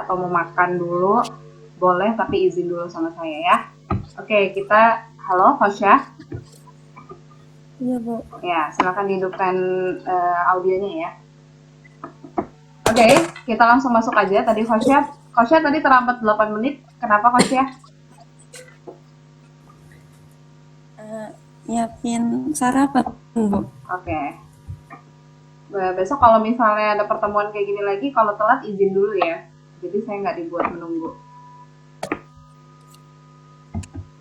atau mau makan dulu, boleh tapi izin dulu sama saya ya. Oke, kita halo Hosya. Iya, Bu. Ya, silakan hidupkan audionya ya. Oke, kita langsung masuk aja. Tadi Hosya tadi terlambat 8 menit. Kenapa Hosya? Nyiapin sarapan, Bu. Oke. Besok kalau misalnya ada pertemuan kayak gini lagi, kalau telat izin dulu ya. Jadi saya nggak dibuat menunggu.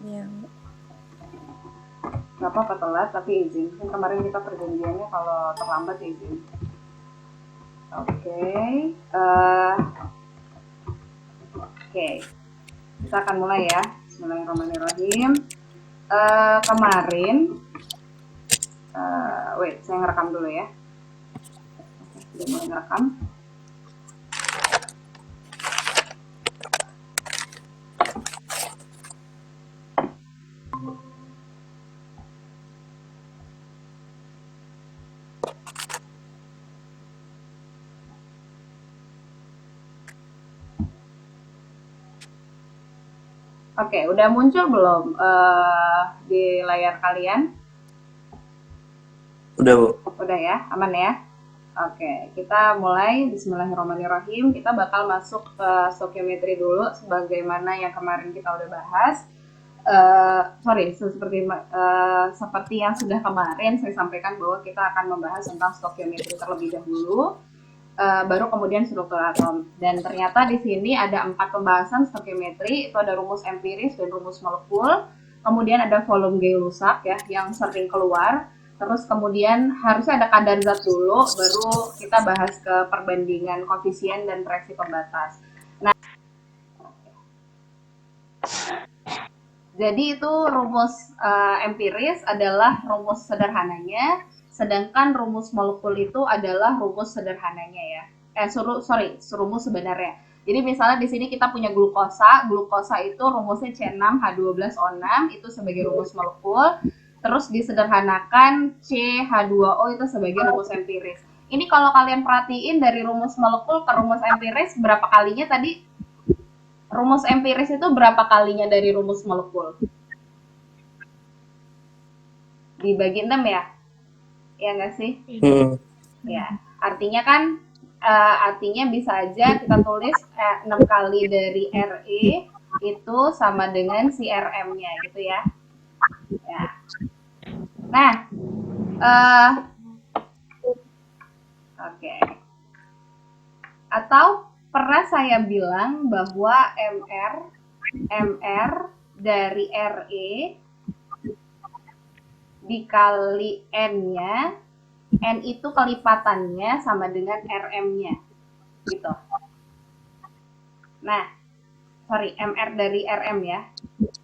Iya, Bu. Nggak apa-apa telat, tapi izin. Kan kemarin kita perjanjiannya kalau terlambat izin. Oke. Oke. Kita akan mulai ya. Bismillahirrahmanirrahim. Kemarin, wait, saya ngerekam dulu ya. Sudah mulai ngerekam. Oke, udah muncul belum di layar kalian? Udah, Bu. Udah ya, aman ya? Oke, kita mulai. Bismillahirrahmanirrahim. Kita bakal masuk ke stokiometri dulu, sebagaimana yang kemarin kita udah bahas. Seperti yang sudah kemarin saya sampaikan bahwa kita akan membahas tentang stokiometri terlebih dahulu. Baru kemudian struktur atom. Dan ternyata di sini ada 4 pembahasan stokiometri, itu ada rumus empiris dan rumus molekul, kemudian ada volume Gay-Lussac ya yang sering keluar, terus kemudian harusnya ada kadar zat dulu, baru kita bahas ke perbandingan koefisien dan reaksi pembatas. Nah, jadi itu rumus empiris adalah rumus sederhananya, sedangkan rumus molekul itu adalah rumus sederhananya ya. Rumus sebenarnya. Jadi misalnya di sini kita punya glukosa itu rumusnya C6H12O6 itu sebagai rumus molekul, terus disederhanakan CH2O itu sebagai rumus empiris. Ini kalau kalian perhatiin dari rumus molekul ke rumus empiris berapa kalinya tadi? Rumus empiris itu berapa kalinya dari rumus molekul? Dibagi 6 ya? Ya nggak sih? Ya, artinya kan artinya bisa aja kita tulis 6 kali dari RE itu sama dengan si RM-nya gitu ya. Ya. Nah, oke. Atau pernah saya bilang bahwa MR dari RE dikali N-nya, N itu kelipatannya sama dengan RM-nya, gitu. Nah, MR dari RM ya.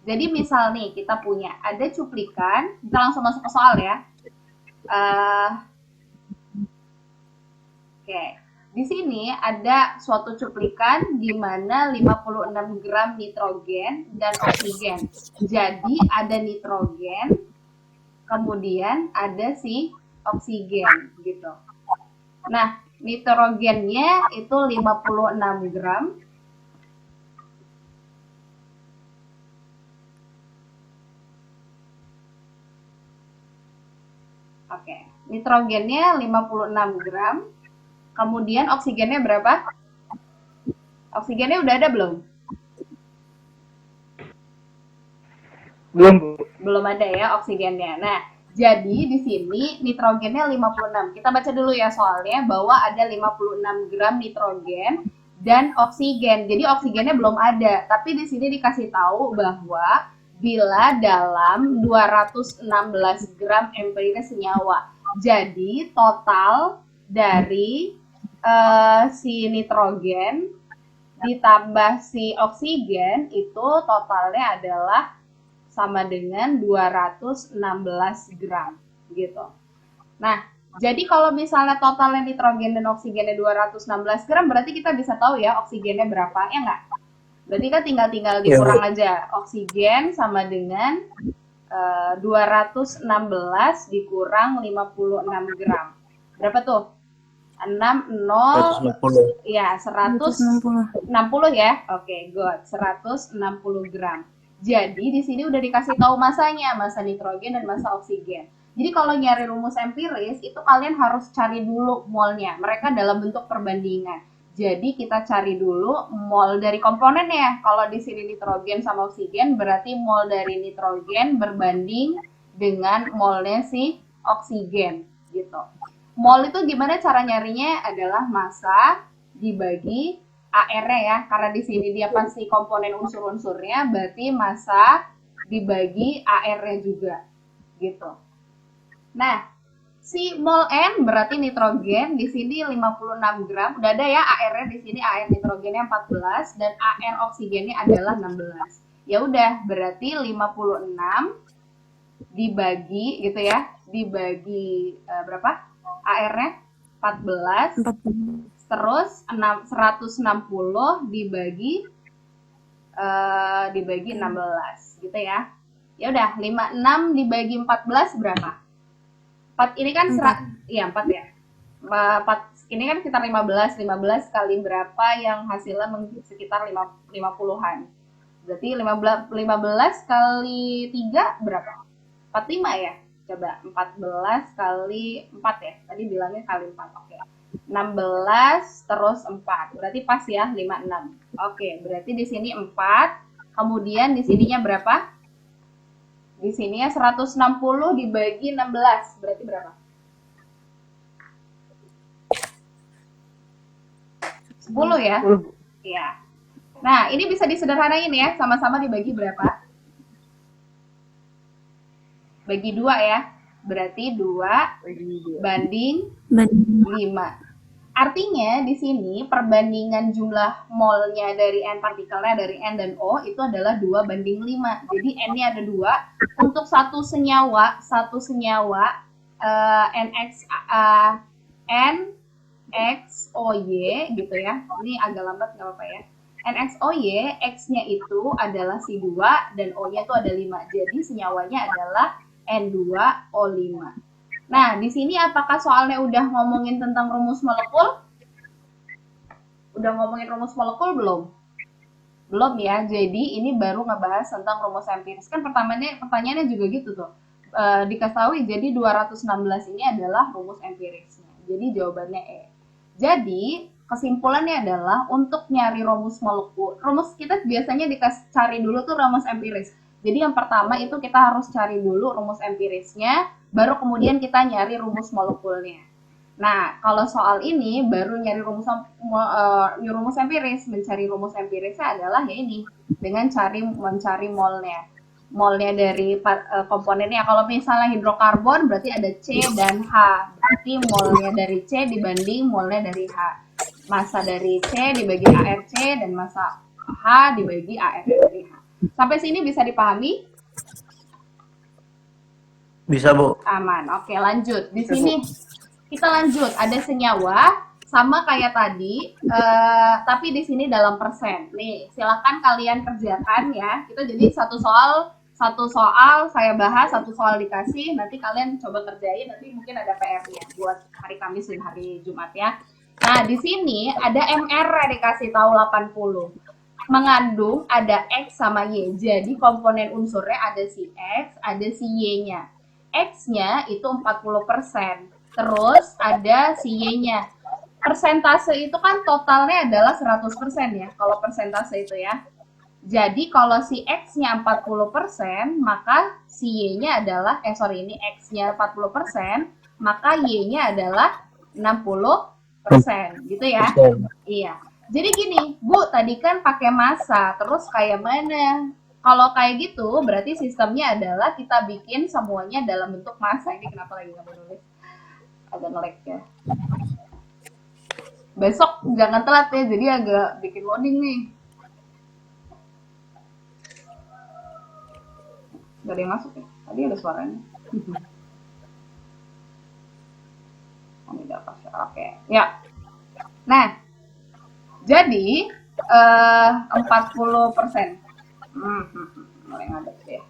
Jadi misal nih kita punya ada cuplikan, kita langsung masuk ke soal ya. Oke. Di sini ada suatu cuplikan di mana 56 gram nitrogen dan oksigen. Jadi ada nitrogen, kemudian ada si oksigen gitu. Nah, nitrogennya itu 56 gram. Oke, nitrogennya 56 gram. Kemudian oksigennya berapa? Oksigennya udah ada belum? Belum, Bu. Belum ada ya oksigennya. Nah, jadi di sini nitrogennya 56. Kita baca dulu ya soalnya bahwa ada 56 gram nitrogen dan oksigen. Jadi oksigennya belum ada, tapi di sini dikasih tahu bahwa bila dalam 216 gram empiris senyawa. Jadi total dari si nitrogen ditambah si oksigen itu totalnya adalah sama dengan 216 gram gitu. Nah, jadi kalau misalnya totalnya nitrogen dan oksigennya 216 gram, berarti kita bisa tahu ya oksigennya berapa, ya nggak? Berarti kan tinggal dikurang aja. Oksigen sama dengan 216 dikurang 56 gram. Berapa tuh? 60 160. ya 160. 160 ya. Oke, good. 160 gram. Jadi di sini udah dikasih tahu masanya, massa nitrogen dan massa oksigen. Jadi kalau nyari rumus empiris itu kalian harus cari dulu molnya. Mereka dalam bentuk perbandingan. Jadi kita cari dulu mol dari komponennya. Kalau di sini nitrogen sama oksigen berarti mol dari nitrogen berbanding dengan molnya si oksigen gitu. Mol itu gimana cara nyarinya adalah massa dibagi AR-nya ya, karena di sini dia pasti komponen unsur-unsurnya, berarti massa dibagi AR-nya juga, gitu. Nah, si mol N berarti nitrogen, di sini 56 gram, udah ada ya AR-nya di sini, AR nitrogennya 14 dan AR oksigennya adalah 16. Ya udah, berarti 56 dibagi gitu ya, dibagi berapa? AR-nya 14 40. terus 160 dibagi dibagi 16 gitu ya. Ya udah 56 dibagi 14 berapa? 4 ini kan 4. iya 4 ya. 4 ini kan sekitar 15 kali berapa yang hasilnya sekitar 50-an. Berarti 15 kali 3 berapa? 45 ya. Coba 14 kali 4 ya. Tadi bilangnya kali 4. Oke. 16 terus 4. Berarti pas ya 56. Oke, berarti di sini 4. Kemudian di sininya berapa? Di sininya 160 dibagi 16. Berarti berapa? 10 ya? Iya. Nah, ini bisa disederhanain ya. Sama-sama dibagi berapa? Bagi 2 ya. Berarti 2 banding 5. Artinya di sini perbandingan jumlah molnya dari N partikelnya dari N dan O itu adalah 2:5. Jadi N-nya ada 2. Untuk satu senyawa NXOY gitu ya. Ini agak lambat nggak apa-apa ya. NXOY, X-nya itu adalah si 2 dan O-nya itu ada 5. Jadi senyawanya adalah N2O5. Nah, di sini apakah soalnya udah ngomongin tentang rumus molekul? Udah ngomongin rumus molekul belum? Belum ya. Jadi ini baru ngebahas tentang rumus empiris. Kan pertanyaannya juga gitu tuh. Diketahui jadi 216 ini adalah rumus empirisnya. Jadi jawabannya E. Jadi kesimpulannya adalah untuk nyari rumus molekul, rumus kita biasanya cari dulu tuh rumus empiris. Jadi yang pertama itu kita harus cari dulu rumus empirisnya, baru kemudian kita nyari rumus molekulnya. Nah, kalau soal ini baru nyari rumus empiris, mencari rumus empirisnya adalah ya ini dengan mencari molnya. Molnya dari komponennya. Kalau misalnya hidrokarbon berarti ada C dan H. Berarti molnya dari C dibanding molnya dari H. Massa dari C dibagi ARC dan massa H dibagi AR dari H. Sampai sini bisa dipahami? Bisa, Bu. Aman. Oke, lanjut. Di sini kita lanjut. Ada senyawa sama kayak tadi, tapi di sini dalam persen. Nih, silakan kalian kerjakan ya. Kita jadi satu soal saya bahas, satu soal dikasih. Nanti kalian coba kerjain. Nanti mungkin ada PR-nya buat hari Kamis dan hari Jumat ya. Nah, di sini ada MR dikasih tahu 80. Mengandung ada X sama Y. Jadi komponen unsurnya ada si X, ada si Y-nya. X-nya itu 40%. Terus ada si Y-nya. Persentase itu kan totalnya adalah 100% ya. Kalau persentase itu ya. Jadi kalau si X-nya 40%, maka si Y-nya adalah, ini X-nya 40%, maka Y-nya adalah 60%. Gitu ya. Iya. Jadi gini, Bu, tadi kan pakai massa, terus kayak mana? Kalau kayak gitu, berarti sistemnya adalah kita bikin semuanya dalam bentuk massa. Ini kenapa lagi nggak mau nulis? Agak nge-lag ya. Besok jangan telat ya, jadi agak bikin loading nih. Gak ada yang masuk ya? Tadi ada suaranya. Ini udah pas. Oke, ya. Nah, jadi 40%. Mulai ngadep ya.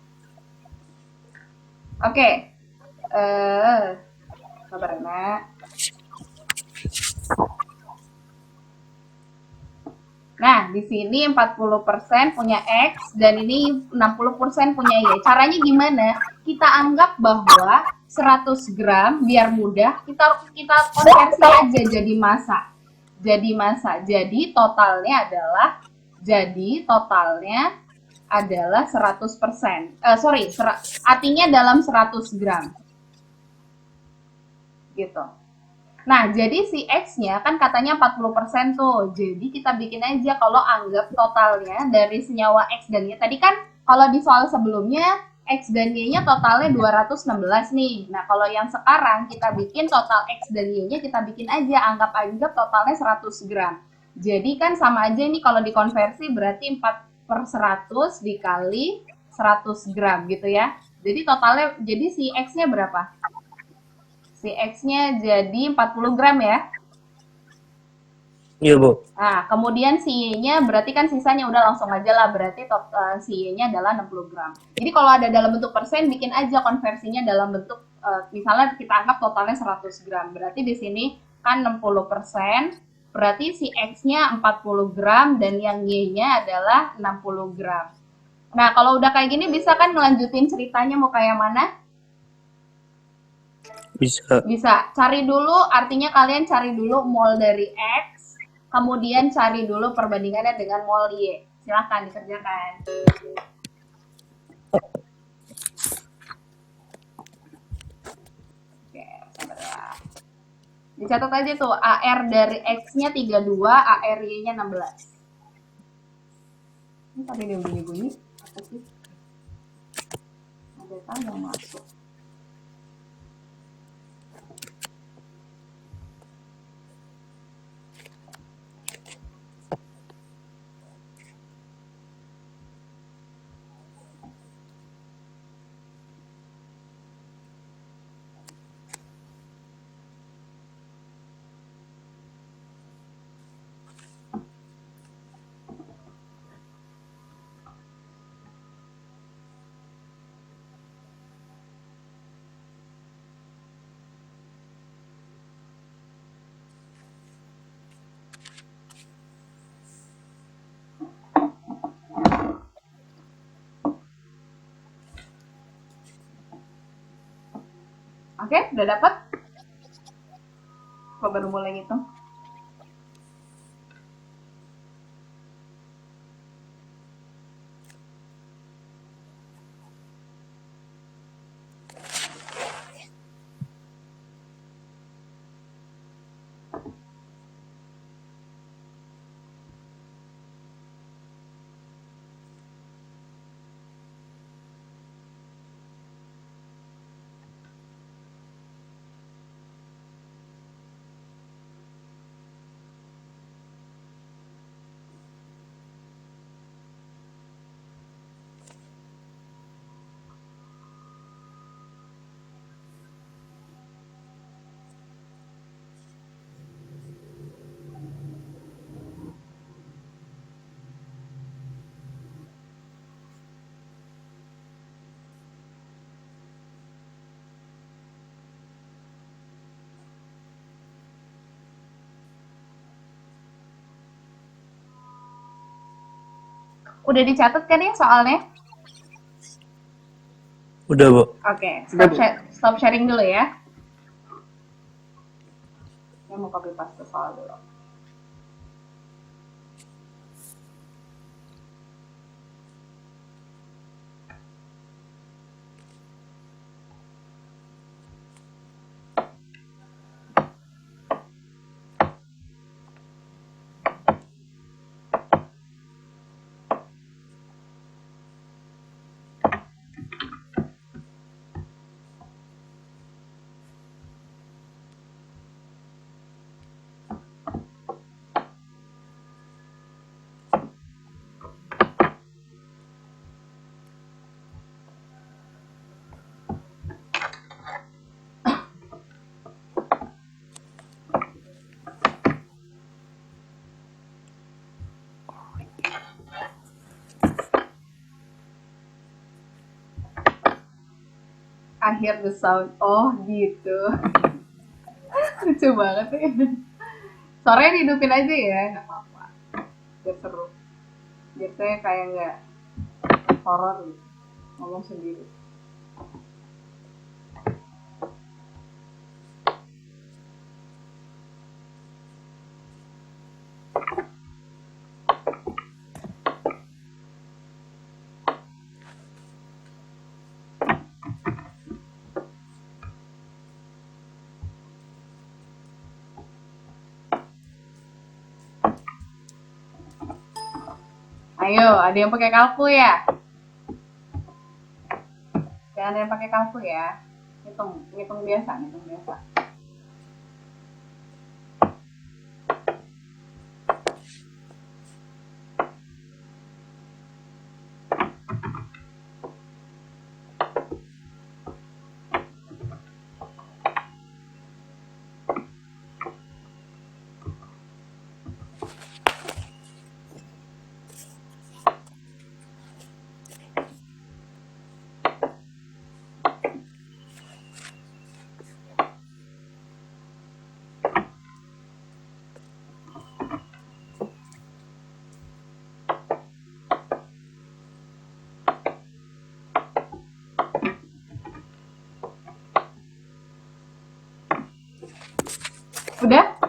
Oke. Sabar nak. Nah, di sini 40% punya X dan ini 60% punya Y. Caranya gimana? Kita anggap bahwa 100 gram biar mudah kita konversi aja jadi massa. Jadi totalnya adalah 100%. Artinya dalam 100 gram gitu. Nah, jadi si X-nya kan katanya 40% tuh. Jadi kita bikin aja kalau anggap totalnya dari senyawa X dan Y. Tadi kan kalau di soal sebelumnya X dan Y-nya totalnya 216 nih. Nah, kalau yang sekarang kita bikin total X dan Y-nya kita bikin aja, anggap totalnya 100 gram. Jadi kan sama aja nih kalau dikonversi berarti 4/100 dikali 100 gram gitu ya. Jadi totalnya, jadi si X-nya berapa? Si X-nya jadi 40 gram ya. Iya, Bu. Nah, kemudian si Y-nya berarti kan sisanya udah langsung aja lah, berarti si Y-nya adalah 60 gram. Jadi kalau ada dalam bentuk persen, bikin aja konversinya dalam bentuk, misalnya kita anggap totalnya 100 gram. Berarti di sini kan 60%, berarti si X-nya 40 gram dan yang Y-nya adalah 60 gram. Nah, kalau udah kayak gini bisa kan ngelanjutin ceritanya mau kayak mana? Bisa. Bisa. Cari dulu, artinya kalian cari dulu mol dari X, kemudian cari dulu perbandingannya dengan mol Y. Silahkan dikerjakan. Oke, sabar ya. Dicatat aja tuh, AR dari X-nya 32, AR Y-nya 16. Ini tadi dia bunyi-bunyi, apa sih? Ada tanda masuk. Oke, udah dapat? Kok baru mulai ngitung? Udah dicatat kan ya soalnya? Udah, Bu. Oke, Udah, Bu. stop sharing dulu ya. Saya mau copy paste soal dulu. I hear the sound. Oh gitu. Lucu banget ya. Suaranya dihidupin aja ya, nggak apa-apa. biar seru. Biar saya kayak nggak horor gitu, ngomong sendiri. Ayo, ada yang pakai kalku ya? Jangan ada yang pakai kalku ya. Ngitung biasa, ngitung biasa.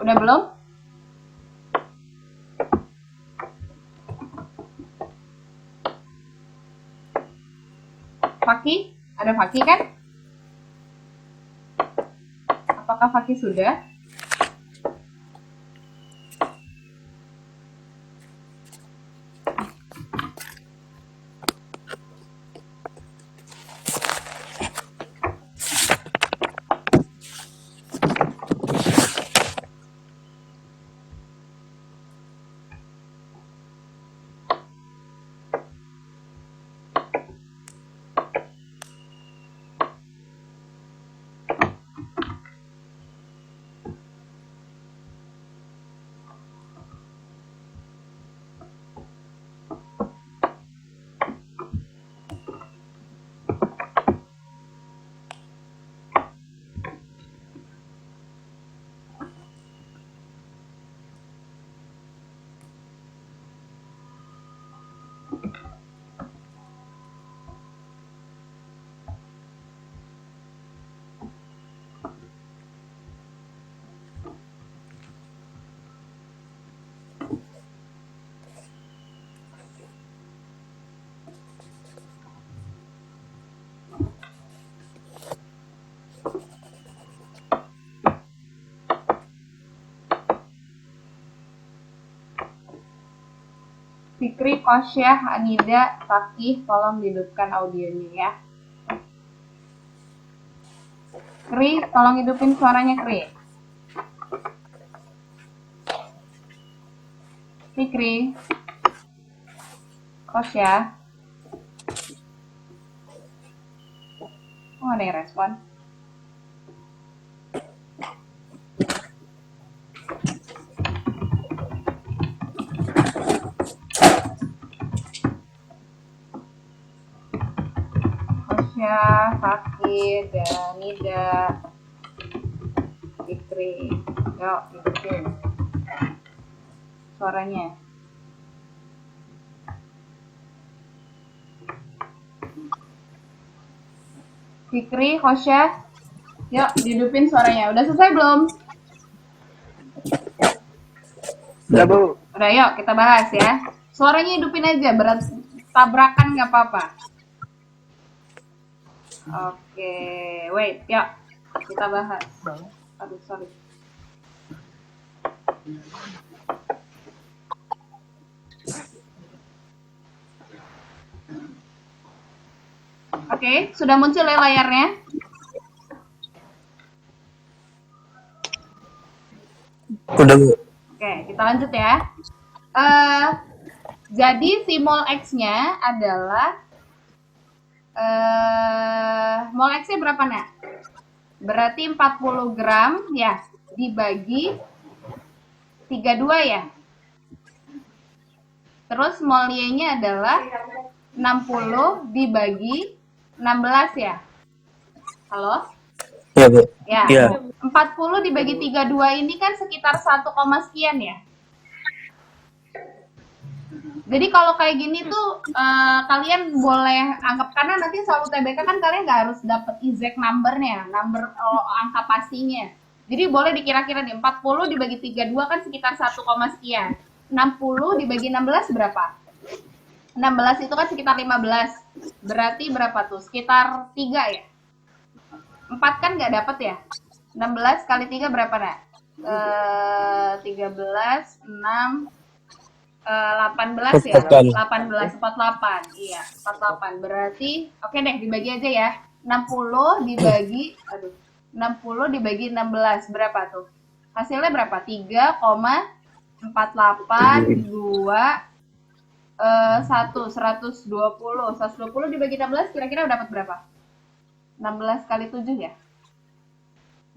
Udah belum? Faki? Ada Faki kan? Apakah Faki sudah? Fikri, Kosyah, Anida, Fakih, tolong hidupkan audionya ya. Kri, tolong hidupin suaranya Kri. Fikri, Kosyah. Oh, ada yang respon. Fakir dan Nida, Fikri, yuk hidupin suaranya. Fikri, Khosyah, yuk hidupin suaranya. Udah selesai belum? Udah, Bu. Udah, yuk kita bahas ya. Suaranya hidupin aja, berat tabrakan nggak apa-apa. Oke, wait, yuk kita bahas. Aduh, sorry. Oke, sudah muncul ya layarnya? Udah, Bu. Oke, kita lanjut ya. Jadi si mol X-nya adalah mol X-nya berapa, Nak? Berarti 40 gram ya, dibagi 32 ya. Terus mol Y-nya adalah 60 dibagi 16 ya. Halo? Iya, Bu. Ya. Iya. 40 dibagi 32 ini kan sekitar 1, sekian ya. Jadi kalau kayak gini tuh kalian boleh anggap, karena nanti soal UTBK kan kalian nggak harus dapet exact numbernya, angka pastinya. Jadi boleh dikira-kira nih, 40 dibagi 32 kan sekitar 1, sekian. 60 dibagi 16 berapa? 16 itu kan sekitar 15. Berarti berapa tuh? Sekitar 3 ya? 4 kan nggak dapet ya? 16 kali 3 berapa, Nak? 13, 6, 18 ya? 18, 48. Iya, 48. Berarti, oke deh, dibagi aja ya. 60 dibagi, 60 dibagi 16. Berapa tuh? Hasilnya berapa? 3,48, 2, 120. 120 dibagi 16 kira-kira dapat berapa? 16 kali 7 ya?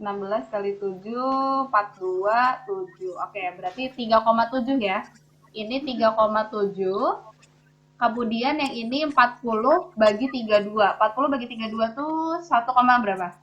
16 kali 7, 42, 7. Oke, berarti 3,7 ya. Ini 3,7. Kemudian yang ini 40 bagi 32. 40 bagi 32 tuh 1, berapa?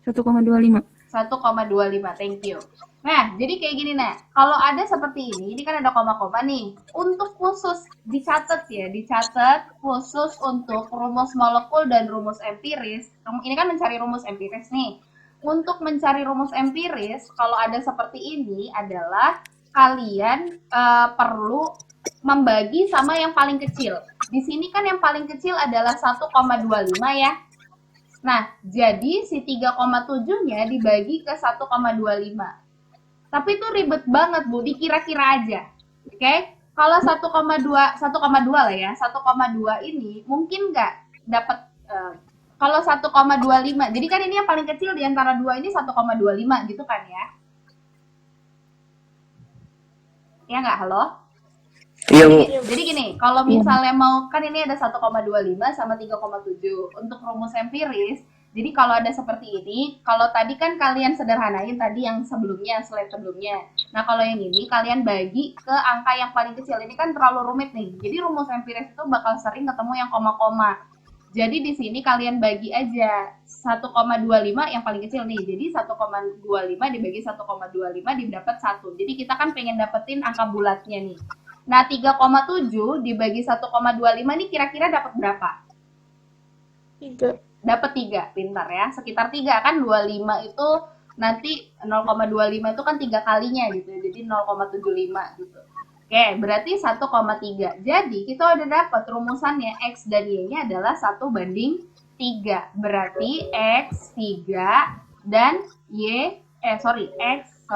1,25. 1,25. Thank you. Nah, jadi kayak gini, nah. Kalau ada seperti ini kan ada koma-koma nih. Untuk khusus dicatat ya, dicatat khusus untuk rumus molekul dan rumus empiris. Ini kan mencari rumus empiris nih. Untuk mencari rumus empiris, kalau ada seperti ini adalah kalian perlu membagi sama yang paling kecil. Di sini kan yang paling kecil adalah 1,25 ya. Nah, jadi si 3,7-nya dibagi ke 1,25. Tapi itu ribet banget, Bu. Dikira-kira aja. Oke? Okay? Kalau 1,2 lah ya. 1,2 ini mungkin nggak dapat kalau 1,25. Jadi kan ini yang paling kecil di antara dua ini 1,25 gitu kan ya? Ya nggak? Halo? Iya, Jadi gini, kalau misalnya mau, kan ini ada 1,25 sama 3,7. Untuk rumus empiris, jadi kalau ada seperti ini, kalau tadi kan kalian sederhanain tadi yang sebelumnya, slide sebelumnya. Nah, kalau yang ini kalian bagi ke angka yang paling kecil. Ini kan terlalu rumit nih. Jadi rumus empiris itu bakal sering ketemu yang koma-koma. Jadi di sini kalian bagi aja 1,25 yang paling kecil nih. Jadi 1,25 dibagi 1,25 didapat 1. Jadi kita kan pengen dapetin angka bulatnya nih. Nah, 3,7 dibagi 1,25 nih kira-kira dapat berapa? 3. Dapat 3, pintar ya. Sekitar 3 kan 25 itu nanti 0,25 itu kan 3 kalinya gitu. Jadi 0,75 gitu. Oke, berarti 1,3. Jadi kita udah dapat rumusannya X dan Y-nya adalah 1:3. Berarti X 3 dan X.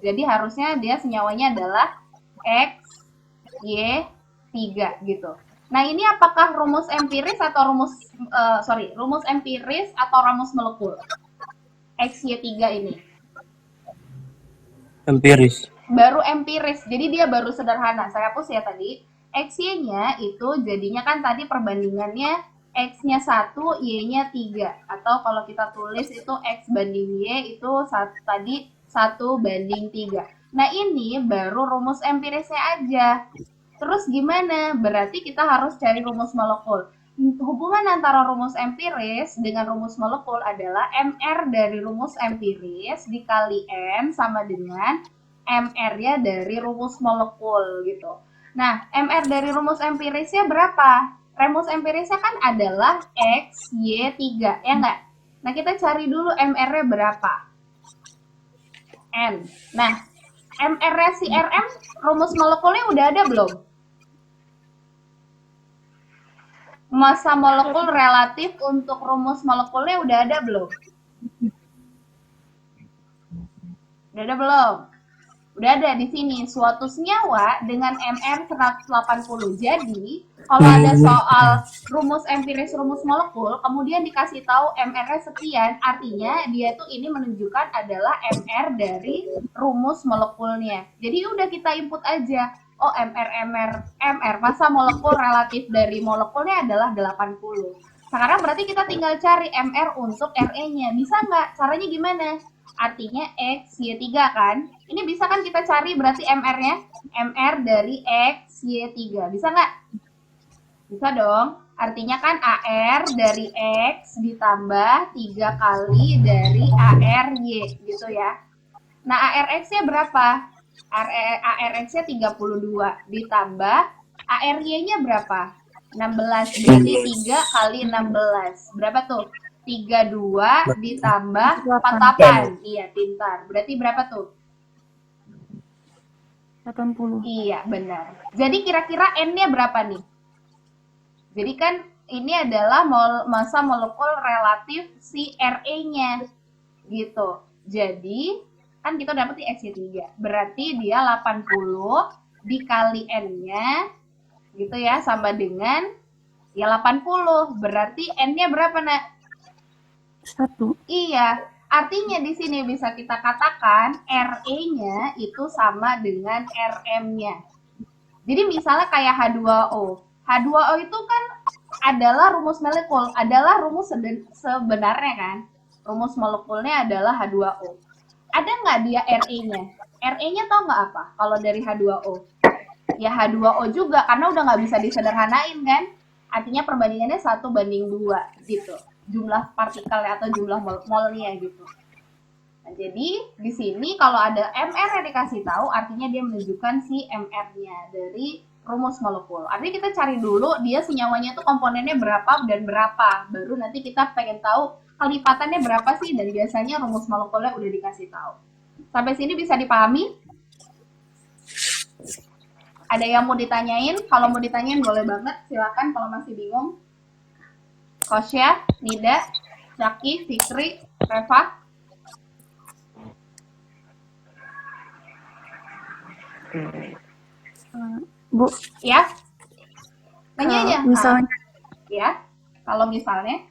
Jadi harusnya dia senyawanya adalah X Y 3 gitu. Nah, ini apakah rumus empiris atau rumus empiris atau rumus molekul? X Y 3 ini. empiris. Baru empiris. Jadi dia baru sederhana. Saya hapus ya tadi. XY-nya itu jadinya kan tadi perbandingannya X-nya 1, Y-nya 3. Atau kalau kita tulis itu X banding Y itu tadi 1:3. Nah, ini baru rumus empirisnya aja. Terus gimana? Berarti kita harus cari rumus molekul. Hubungan antara rumus empiris dengan rumus molekul adalah MR dari rumus empiris dikali M sama dengan MR-nya dari rumus molekul gitu. Nah, MR dari rumus empirisnya berapa? Rumus empirisnya kan adalah X, Y, 3, ya nggak? Nah, kita cari dulu MR-nya berapa? N. Nah, MR-nya si RM, rumus molekulnya udah ada belum? Massa molekul relatif untuk rumus molekulnya udah ada belum? Udah ada belum? Udah ada di sini. Suatu senyawa dengan MR 180. Jadi, kalau ada soal rumus empiris rumus molekul, kemudian dikasih tahu MR-nya sekian, artinya dia tuh ini menunjukkan adalah MR dari rumus molekulnya. Jadi udah kita input aja. Oh, MR, massa molekul relatif dari molekulnya adalah 80. Sekarang berarti kita tinggal cari MR untuk RE-nya. Bisa nggak? Caranya gimana? Artinya X, Y3 kan? Ini bisa kan kita cari berarti MR-nya? MR dari X, Y3. Bisa nggak? Bisa dong. Artinya kan AR dari X ditambah 3 kali dari ARY gitu ya. Nah, ARX-nya berapa? ARX-nya 32 ditambah ARY-nya berapa? 16. Berarti 3 kali 16. Berapa tuh? 32 ditambah 48. Iya, pintar. Berarti berapa tuh? 80. Iya, benar. Jadi kira-kira N-nya berapa nih? Jadi kan ini adalah massa molekul relatif si Ra-nya. Gitu. Jadi kan kita dapat di X-nya 3. Berarti dia 80 dikali N-nya gitu ya sama dengan ya 80. Berarti N-nya berapa, Nak? 1. Iya. Artinya di sini bisa kita katakan Ra-nya itu sama dengan Rm-nya. Jadi misalnya kayak H2O. H2O itu kan adalah rumus molekul, adalah rumus sebenarnya kan. Rumus molekulnya adalah H2O. Ada nggak dia Ra-nya? Ra-nya tau nggak apa kalau dari H2O? Ya H2O juga, karena udah nggak bisa disederhanain kan. Artinya perbandingannya 1:2 gitu. Jumlah partikelnya atau jumlah molnya gitu. Nah, jadi di sini kalau ada MR yang dikasih tahu, artinya dia menunjukkan si MR-nya dari rumus molekul. Artinya kita cari dulu dia senyawanya tuh komponennya berapa dan berapa. Baru nanti kita pengen tahu kelipatannya berapa sih, dan biasanya rumus molekulnya udah dikasih tahu. Sampai sini bisa dipahami? Ada yang mau ditanyain? Kalau mau ditanyain boleh banget, silakan kalau masih bingung. Kosya, Nida, Zaki, Fikri, Reva. Bu, Ya? Tanya aja. misalnya Ya, kalau misalnya.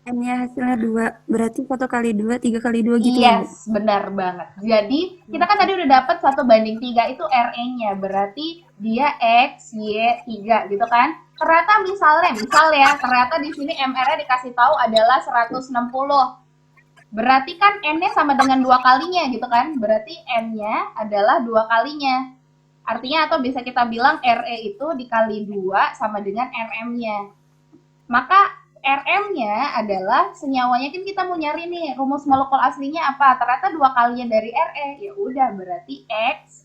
N-nya hasilnya 2, berarti 1 kali 2, 3 kali 2 gitu ya, Bu? Yes, benar banget. Jadi, kita kan tadi udah dapat 1:3 itu Ra-nya. Berarti dia X, Y, 3 gitu kan. Ternyata ternyata di sini MR-nya dikasih tahu adalah 160. Berarti kan N-nya sama dengan 2 kalinya gitu kan. Berarti N-nya adalah 2 kalinya. Artinya atau bisa kita bilang Ra itu dikali 2 sama dengan Rm-nya. Maka Rm-nya adalah senyawanya, kan kita mau nyari nih rumus molekul aslinya apa. Ternyata 2 kalinya dari Ra. Ya udah berarti X.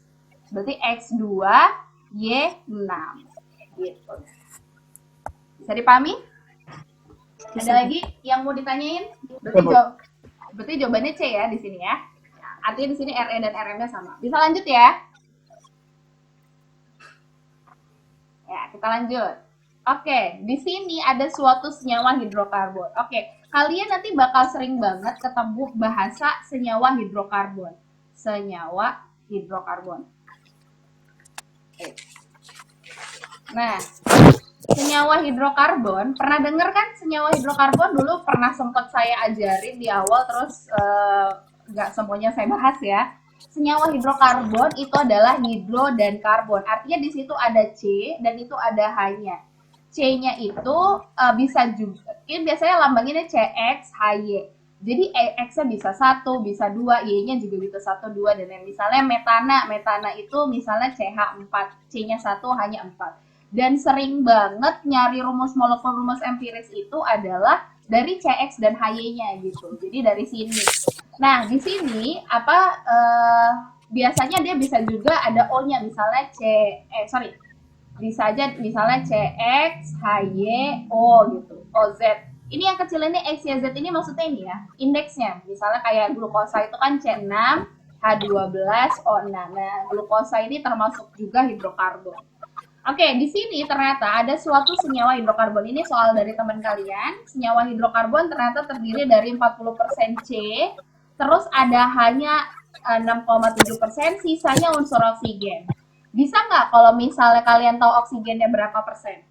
Berarti X2 Y6. Gitu. Bisa dipahami? Ada lagi yang mau ditanyain? Berarti jawabannya C ya di sini ya. Artinya di sini Ra dan Rm-nya sama. Bisa lanjut ya? Ya, kita lanjut. Oke, di sini ada suatu senyawa hidrokarbon. Oke, kalian nanti bakal sering banget ketemu bahasa senyawa hidrokarbon. Senyawa hidrokarbon. Oke. Nah, senyawa hidrokarbon, pernah denger kan senyawa hidrokarbon? Dulu pernah sempat saya ajarin di awal, terus nggak semuanya saya bahas ya. Senyawa hidrokarbon itu adalah hidro dan karbon. Artinya di situ ada C dan itu ada H-nya. C-nya itu bisa juga, ini biasanya lambanginnya CX, HY. Jadi X-nya bisa 1, bisa 2, Y-nya juga bisa 1, 2, dan yang misalnya metana itu misalnya CH4, C-nya 1, H-nya 4. Dan sering banget nyari rumus empiris itu adalah dari CX dan HY-nya gitu. Jadi dari sini. Nah, di sini biasanya dia bisa juga ada O-nya, misalnya bisa aja misalnya CX, HY, O gitu, OZ. Ini yang kecil ini X, Y, Z ini maksudnya ini ya, indeksnya. Misalnya kayak glukosa itu kan C6, H12, O6. Nah, glukosa ini termasuk juga hidrokarbon. Oke, di sini ternyata ada suatu senyawa hidrokarbon. Ini soal dari teman kalian. Senyawa hidrokarbon ternyata terdiri dari 40% C, terus ada hanya 6,7%, sisanya unsur oksigen. Bisa nggak kalau misalnya kalian tahu oksigennya berapa persen?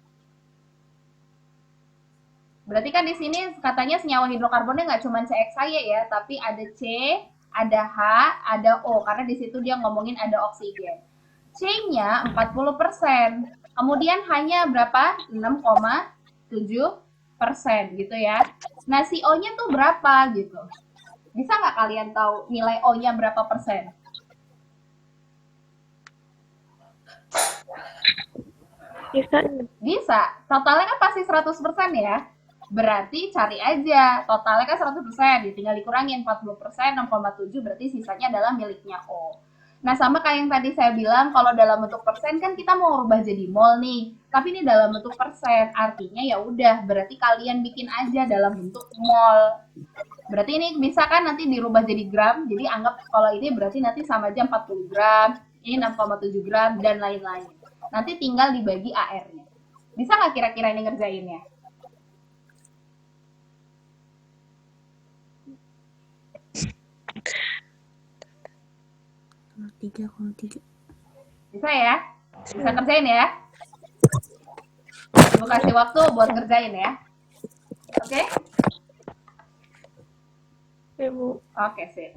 Berarti kan di sini katanya senyawa hidrokarbonnya nggak cuma CXY ya, tapi ada C, ada H, ada O, karena di situ dia ngomongin ada oksigen. C-nya 40%, kemudian H-nya berapa? 6,7% gitu ya. Nah, si O-nya tuh berapa gitu? Bisa nggak kalian tahu nilai O-nya berapa persen? Bisa. Totalnya kan pasti 100% ya. Berarti cari aja. Totalnya kan 100%. Tinggal dikurangin 40%, 6,7 berarti sisanya adalah miliknya O. Nah, sama kayak yang tadi saya bilang, kalau dalam bentuk persen kan kita mau rubah jadi mol nih. Tapi ini dalam bentuk persen, artinya ya udah, berarti kalian bikin aja dalam bentuk mol. Berarti ini bisa kan nanti dirubah jadi gram. Jadi anggap kalau ini berarti nanti sama aja 40 gram, ini 6,7 gram dan lain-lain. Nanti tinggal dibagi AR-nya. Bisa nggak kira-kira ini ngerjainnya? Kalau tiga. Bisa ya? Bisa ngerjain ya? Gue kasih waktu buat ngerjain ya. Oke? Ya, Bu. Oke, sip.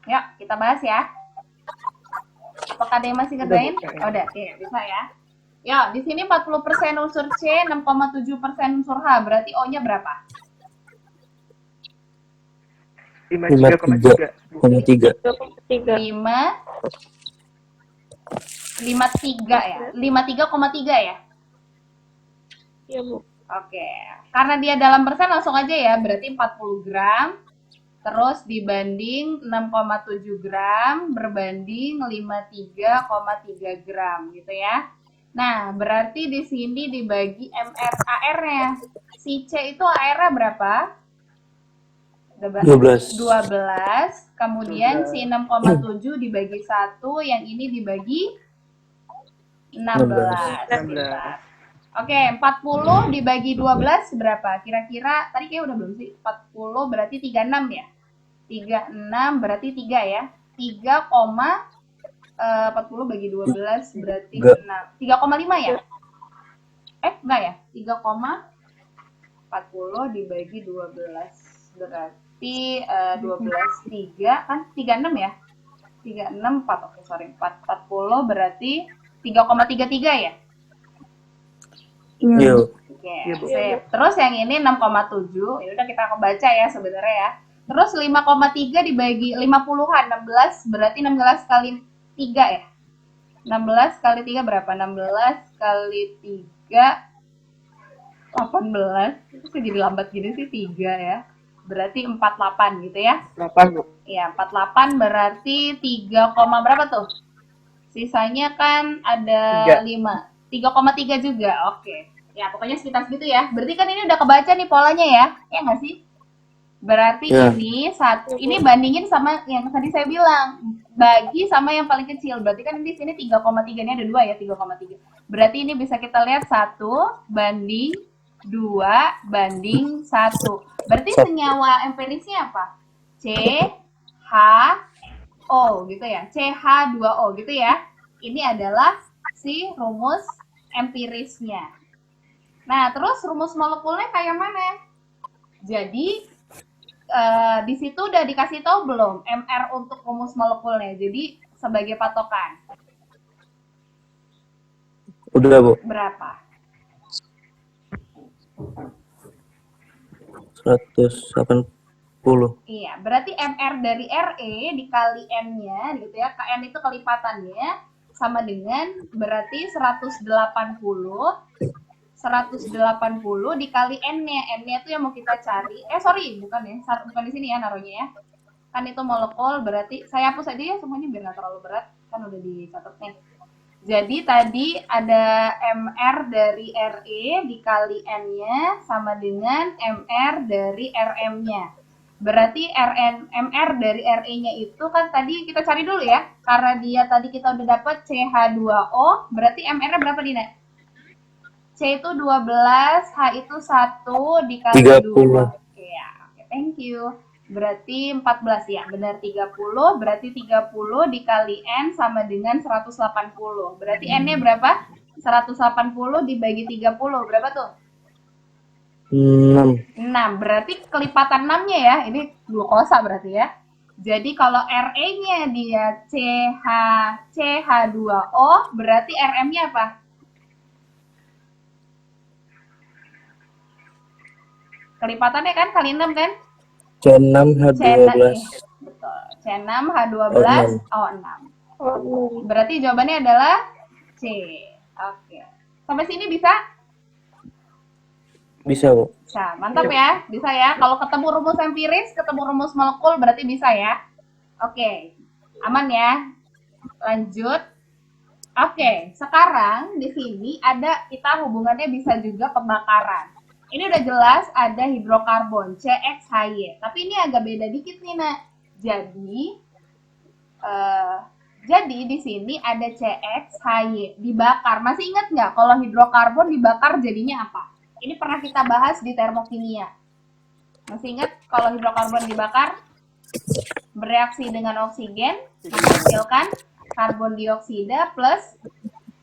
Yuk, kita bahas ya. Apakah ada yang masih ngerjain? Oh, udah, oke, bisa ya. Ya, di sini 40% unsur C, 6,7% unsur H. Berarti O-nya berapa? 53,3. 53,3. 3,3. 53 ya? 53,3 ya? Iya, Bu. Oke. Karena dia dalam persen langsung aja ya. Berarti 40 gram. Terus dibanding 6,7 gram berbanding 53,3 gram gitu ya. Nah, berarti di sini dibagi MR AR-nya. Si C itu AR-nya berapa? 12. 12. Kemudian si 6,7 dibagi 1, yang ini dibagi 16. 16. Oke, 40 dibagi 12 berapa? Kira-kira tadi kayak udah belum sih? 40 berarti 36 ya? 36 berarti 3 ya? 40 bagi 12 berarti Enggak. 6. 3,5 ya? Enggak ya? 3,40 dibagi 12 berarti 12 3 kan 36 ya? 36 4. Oke, sorry. 40 berarti 3,33 ya? Iya. Yuk. Oke, Iya, Bu. sip. Terus yang ini 6,7. Ya udah kita baca ya sebenarnya ya. Terus 5,3 dibagi 50-an 16 berarti 16 kali 3 ya. 16 kali 3 berapa? 16 kali 3 18. Itu sih jadi lambat gini sih 3 ya. Berarti 48 gitu ya. 8, Bu. Iya, 48 berarti 3, berapa tuh? Sisanya kan ada 3. 5. 3,3 juga. Oke. Ya, pokoknya sekitar segitu ya. Berarti kan ini udah kebaca nih polanya ya. Ya nggak sih? Berarti Ya. ini bandingin sama yang tadi saya bilang. Bagi sama yang paling kecil. Berarti kan di sini 3,3. Ini ada 2 ya, 3,3. Berarti ini bisa kita lihat 1 banding 2 banding 1. Berarti senyawa empirisnya apa? C, H, O gitu ya. CH2O gitu ya. Ini adalah si rumus empirisnya. Nah, terus rumus molekulnya kayak mana? Jadi di situ udah dikasih tahu belum MR untuk rumus molekulnya. Jadi sebagai patokan. Udah, Bu. Berapa? 180. Iya, berarti MR dari RE dikali N-nya gitu ya. N itu kelipatannya sama dengan berarti 180 dikali N-nya. N-nya itu yang mau kita cari. Sorry, bukan ya. Bukan di sini ya naruhnya ya. Kan itu molekul, berarti saya hapus aja ya semuanya biar nggak terlalu berat. Kan udah dicatat nih. Jadi tadi ada MR dari RE dikali N-nya sama dengan MR dari RM-nya. Berarti MR dari RE-nya itu kan tadi kita cari dulu ya. Karena dia tadi kita udah dapat CH2O, berarti MR-nya berapa, Dina? C itu 12, H itu 1 dikali 30. 2. Ya, oke, thank you. Berarti 14 ya, benar 30. Berarti 30 dikali N sama dengan 180. Berarti N-nya berapa? 180 dibagi 30. Berapa tuh? 6. 6. Berarti kelipatan 6-nya ya. Ini glukosa berarti ya. Jadi kalau RE-nya dia CH2O, berarti RM-nya apa? Kelipatannya kan kali 6 kan? C6H12 Betul. C6H12 O6. Oh, Berarti jawabannya adalah C. Oke. Sampai sini bisa? bisa, Bu. Bisa. Mantap ya. Bisa ya. Kalau ketemu rumus empiris, ketemu rumus molekul berarti bisa ya. Oke. Aman ya. Lanjut. Oke, sekarang di sini ada kita hubungannya bisa juga pembakaran. Ini udah jelas ada hidrokarbon CXHY, tapi ini agak beda dikit nih, Nak. Jadi di sini ada CXHY dibakar. Masih ingat nggak kalau hidrokarbon dibakar jadinya apa? Ini pernah kita bahas di termokimia. Masih ingat kalau hidrokarbon dibakar bereaksi dengan oksigen menghasilkan karbon dioksida plus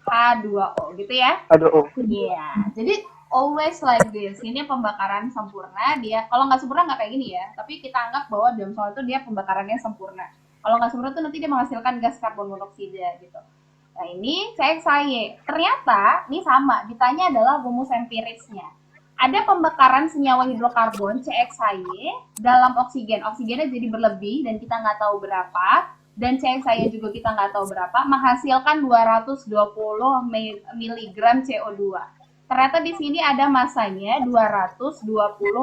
H2O gitu ya? Aduh, Iya, jadi always like this. Ini pembakaran sempurna. Dia kalau nggak sempurna nggak kayak gini ya. Tapi kita anggap bahwa dalam soal itu dia pembakarannya sempurna. Kalau nggak sempurna tuh nanti dia menghasilkan gas karbon monoksida gitu. Nah ini CXHY. Ternyata ini sama. Ditanya adalah rumus empirisnya. Ada pembakaran senyawa hidrokarbon CXHY dalam oksigen. Oksigennya jadi berlebih dan kita nggak tahu berapa. Dan CXHY juga kita nggak tahu berapa. Menghasilkan 220 mg CO2. Ternyata di sini ada masanya 220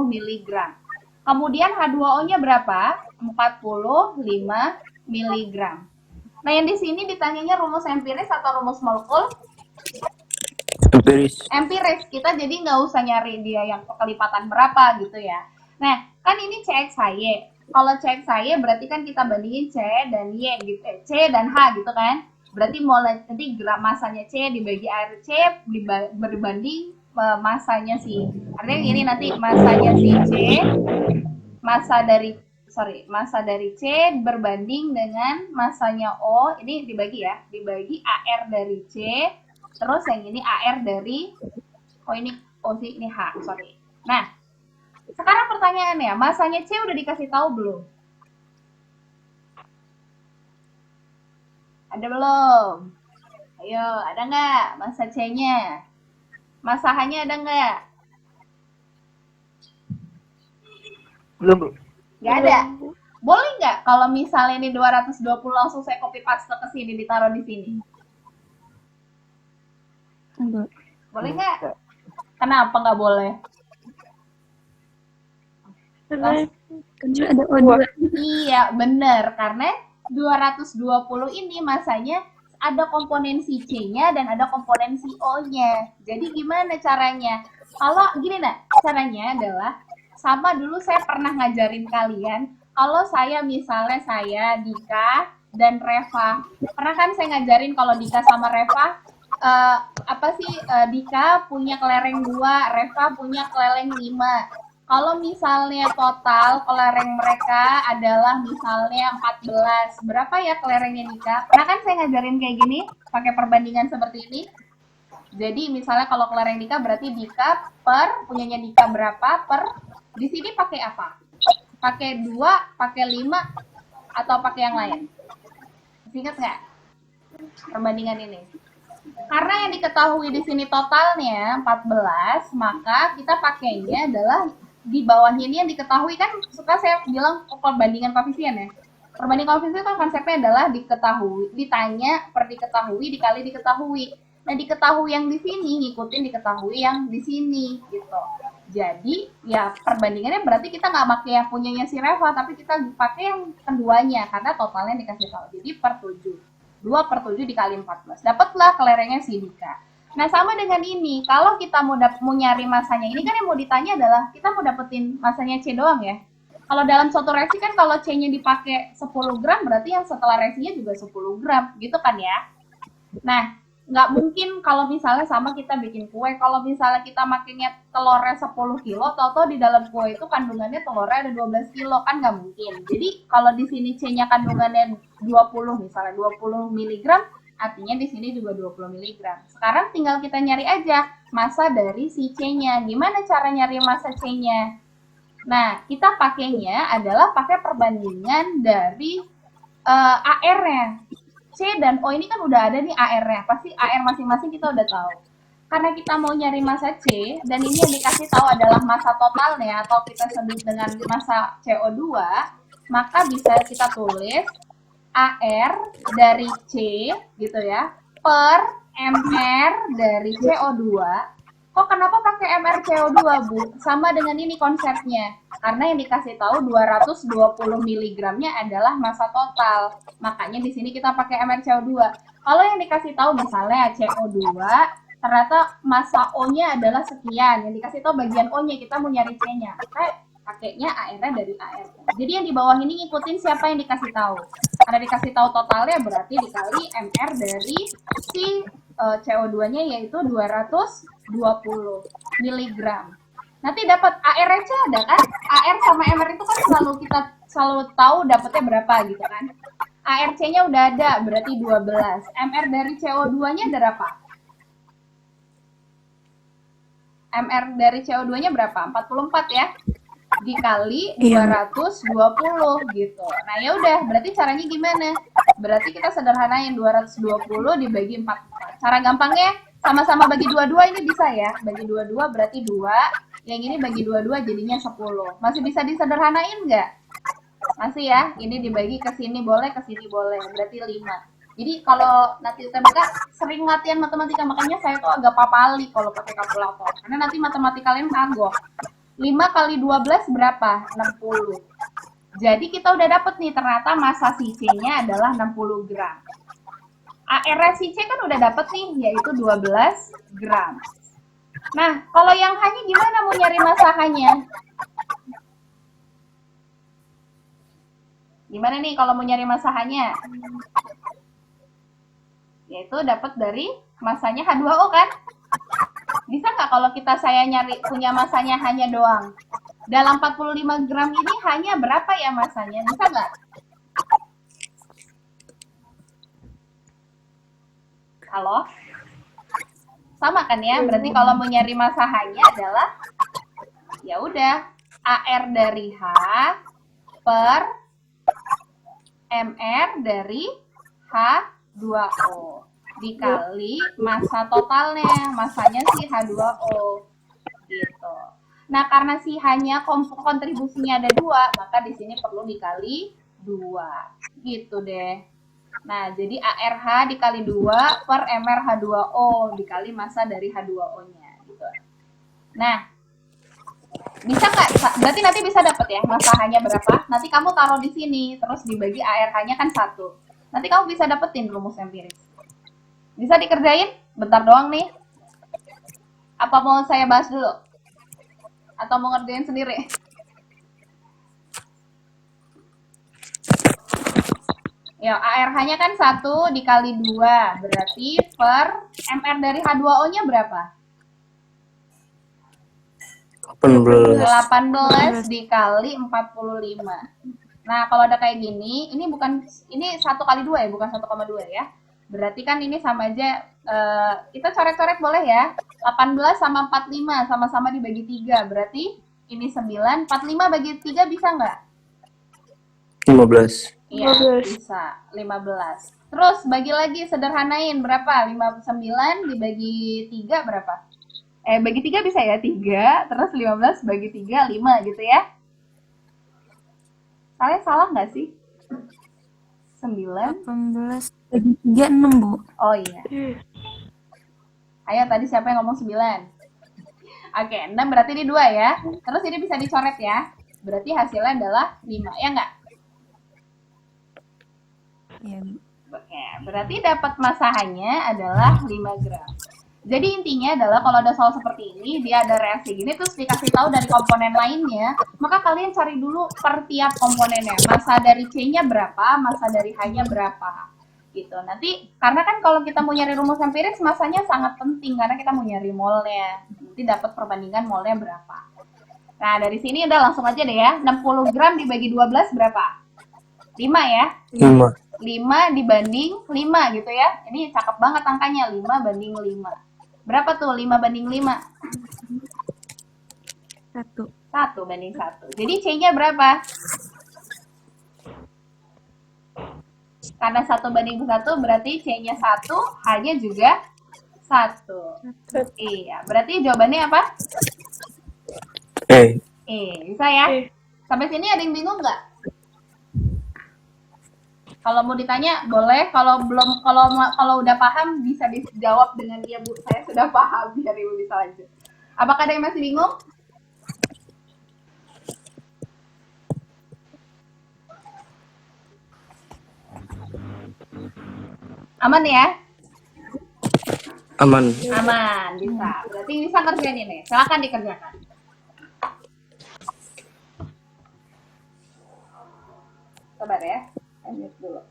mg. Kemudian H2O-nya berapa? 45 mg. Nah, yang di sini ditanyanya rumus empiris atau rumus molekul? Empiris. Empiris. Kita jadi nggak usah nyari dia yang kelipatan berapa gitu ya. Nah, kan ini CXHY. Kalau CXHY berarti kan kita bandingin C dan Y gitu. C dan H gitu kan. Berarti nanti masanya C dibagi air C berbanding masanya si. Artinya ini nanti masanya si C, masa dari C berbanding dengan masanya O, ini dibagi ya, dibagi AR dari C, terus yang ini AR dari ini H, sorry. Nah, sekarang pertanyaannya, masanya C udah dikasih tahu belum? Ada belum? Ayo, ada nggak masa C-nya? Masa H-nya ada nggak? belum, Bu. Nggak ada. Boleh nggak kalau misalnya ini 220 langsung saya copy paste ke sini, ditaruh di sini? Enggak. Boleh nggak? Kenapa nggak boleh? karena Karena ada O2. Iya, bener. Karena 220 ini masanya ada komponen si C-nya dan ada komponen si O-nya. Jadi gimana caranya? Kalau gini nak, caranya adalah sama dulu saya pernah ngajarin kalian. Kalau saya misalnya saya Dika dan Reva, pernah kan saya ngajarin kalau Dika sama Reva Dika punya kelereng 2, Reva punya kelereng 5. Kalau misalnya total kelereng mereka adalah misalnya 14. Berapa ya kelerengnya Dika? Pernah kan saya ngajarin kayak gini, pakai perbandingan seperti ini? Jadi misalnya kalau kelereng Dika berarti Dika punyanya Dika berapa di sini pakai apa? Pakai 2, pakai 5, atau pakai yang lain? Ingat nggak perbandingan ini? Karena yang diketahui di sini totalnya 14, maka kita pakainya adalah di bawahnya ini yang diketahui kan suka saya bilang perbandingan koefisien ya. Perbandingan koefisien kan konsepnya adalah diketahui, ditanya per diketahui dikali diketahui. Nah, diketahui yang di sini ngikutin diketahui yang di sini gitu. Jadi ya perbandingannya berarti kita nggak pakai yang punyanya si Reva, tapi kita pakai yang keduanya karena totalnya dikasih tahu. Jadi per 7. 2 per 7 dikali 14. Dapatlah kelerengnya si Dika. Nah, sama dengan ini, kalau kita mau nyari masanya, ini kan yang mau ditanya adalah kita mau dapetin masanya C doang ya. Kalau dalam suatu reaksi kan kalau C-nya dipakai 10 gram, berarti yang setelah reaksinya juga 10 gram, gitu kan ya. Nah, nggak mungkin kalau misalnya sama kita bikin kue, kalau misalnya kita makainya telurnya 10 kilo, tahu-tahu di dalam kue itu kandungannya telurnya ada 12 kilo, kan nggak mungkin. Jadi kalau di sini C-nya kandungannya 20, misalnya 20 miligram, artinya di sini juga 20 mg. Sekarang tinggal kita nyari aja massa dari si C-nya. Gimana cara nyari massa C-nya? Nah, kita pakainya adalah pakai perbandingan dari AR-nya. C dan O ini kan udah ada nih AR-nya. Pasti AR masing-masing kita udah tahu. karena kita mau nyari massa C, dan ini yang dikasih tahu adalah massa totalnya, atau kita sebut dengan massa CO2, maka bisa kita tulis AR dari C, gitu ya, per MR dari CO2. Kok kenapa pakai MR CO2, Bu? Sama dengan ini konsepnya. Karena yang dikasih tahu 220 mg-nya adalah massa total. Makanya di sini kita pakai MR CO2. Kalau yang dikasih tahu misalnya CO2, ternyata massa O-nya adalah sekian. Yang dikasih tahu bagian O-nya, kita mau nyari C-nya. Maka pakainya AR-nya dari AR. Jadi yang di bawah ini ngikutin siapa yang dikasih tahu. Karena dikasih tahu totalnya berarti dikali MR dari si CO2-nya yaitu 220 mg. Nanti dapat ARC ada kan? AR sama MR itu kan kita selalu tahu dapatnya berapa gitu kan. ARC-nya udah ada berarti 12. MR dari CO2-nya berapa? MR dari CO2-nya berapa? 44 ya. Dikali 220 gitu. Nah, ya udah, berarti caranya gimana? Berarti kita sederhanain 220 dibagi 44. Cara gampangnya sama-sama bagi 22 ini bisa ya. Bagi 22 berarti 2, yang ini bagi 22 jadinya 10. Masih bisa disederhanain nggak? Masih ya. Ini dibagi ke sini boleh, ke sini boleh. Berarti 5. Jadi kalau nanti UTBK sering latihan matematika, makanya saya tuh agak papali kalau pakai kalkulator. Karena nanti matematika kalian kagok. 5 kali 12 berapa? 60. Jadi kita udah dapet nih, ternyata massa si C-nya adalah 60 gram. AR si C kan udah dapet nih, yaitu 12 gram. Nah, kalau yang hanya gimana mau nyari massa hanya? Gimana nih kalau mau nyari massa hanya? Yaitu dapat dari massanya H2O kan? Bisa nggak kalau saya nyari punya massanya hanya doang? Dalam 45 gram ini hanya berapa ya massanya? Bisa nggak? Halo? Sama kan ya? Berarti kalau mau nyari massa hanya adalah ya udah AR dari H per MR dari H2O dikali massa totalnya, massanya si H2O gitu. Nah, karena si hanya kontribusinya ada 2, maka di sini perlu dikali 2 gitu deh. Nah, jadi ARH dikali 2 per MR H2O dikali massa dari H2O-nya gitu. Nah, bisa nggak? Berarti nanti bisa dapet ya massa hanya berapa? Nanti kamu taruh di sini, terus dibagi ARH-nya kan 1. Nanti kamu bisa dapetin rumus empiris. Bisa dikerjain? Bentar doang nih. Apa mau saya bahas dulu? Atau mau ngerjain sendiri? Ya, ARH-nya kan 1 dikali 2. Berarti per MR dari H2O-nya berapa? 18 dikali 45. Nah, kalau ada kayak gini, ini 1 kali 2 ya, bukan 1,2 ya. Berarti kan ini sama aja, kita coret-coret boleh ya. 18 sama 45, sama-sama dibagi 3. Berarti ini 9, 45 bagi 3 bisa nggak? 15. Iya, bisa. 15. Terus bagi lagi, sederhanain berapa? 59 dibagi 3 berapa? Bagi 3 bisa ya, 3. Terus 15 bagi 3, 5 gitu ya. Kalian salah nggak sih? 9 18 bagi 3, 6, Bu. Oh iya. Ayo, tadi siapa yang ngomong 9? Oke, 6 berarti ini 2 ya. Terus ini bisa dicoret ya. Berarti hasilnya adalah 5, ya nggak? Iya, Bu. Oke, berarti dapat massa hanya adalah 5 gram. Jadi intinya adalah kalau ada soal seperti ini, dia ada reaksi gini, terus dikasih tahu dari komponen lainnya, maka kalian cari dulu per tiap komponennya. Massa dari C-nya berapa, massa dari H-nya berapa. Gitu. Nanti, karena kan kalau kita mau nyari rumus empiris, massanya sangat penting, karena kita mau nyari molnya. Nanti dapat perbandingan molnya berapa. Nah, dari sini udah langsung aja deh ya. 60 gram dibagi 12 berapa? 5 ya? 5. 5 dibanding 5 gitu ya. Ini cakep banget angkanya, 5 banding 5. Berapa tuh 5 banding 5? 1. 1 banding 1. Jadi C-nya berapa? Karena 1 banding 1 berarti C-nya 1, H-nya juga 1. Iya, berarti jawabannya apa? Bisa ya? Sampai sini ada yang bingung nggak? Kalau mau ditanya boleh, kalau belum, kalau udah paham bisa dijawab dengan iya Bu, saya sudah paham, biar Ibu bisa lanjut. Apakah ada yang masih bingung? Aman ya? Aman. Aman, bisa. Berarti bisa ngerjain ini. Silakan dikerjakan. Sabar ya, lanjut dulu.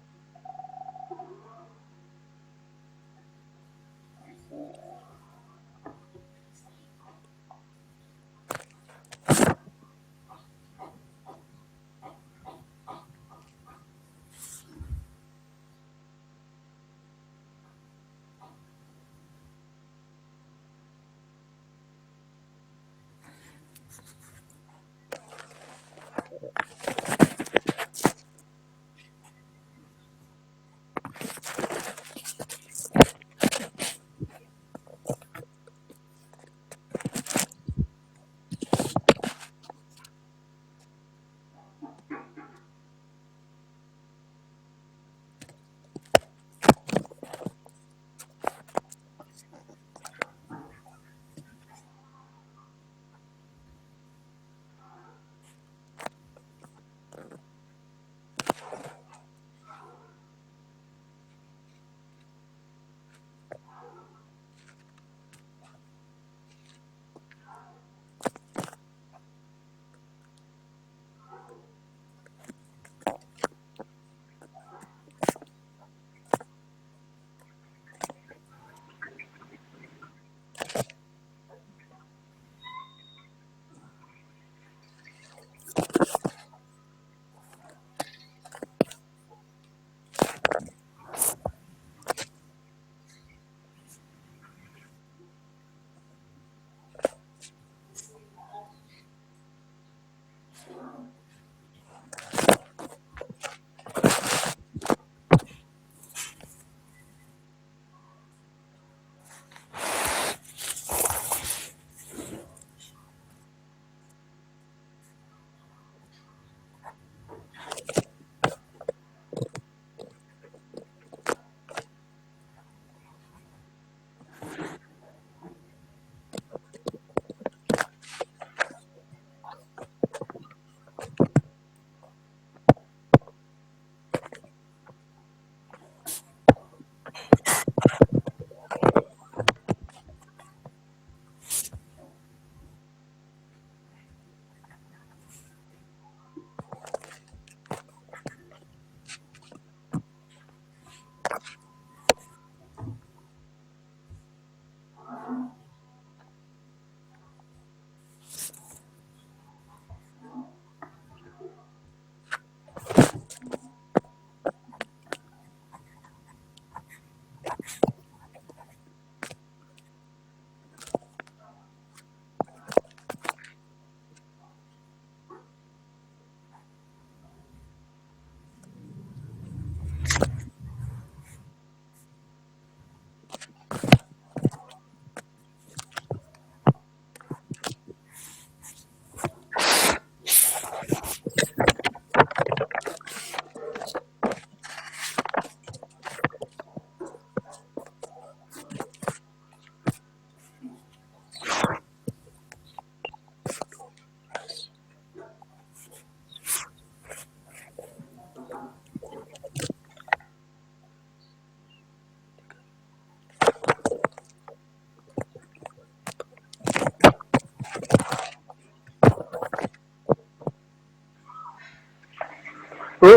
Bu,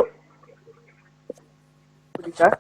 Bu Dika.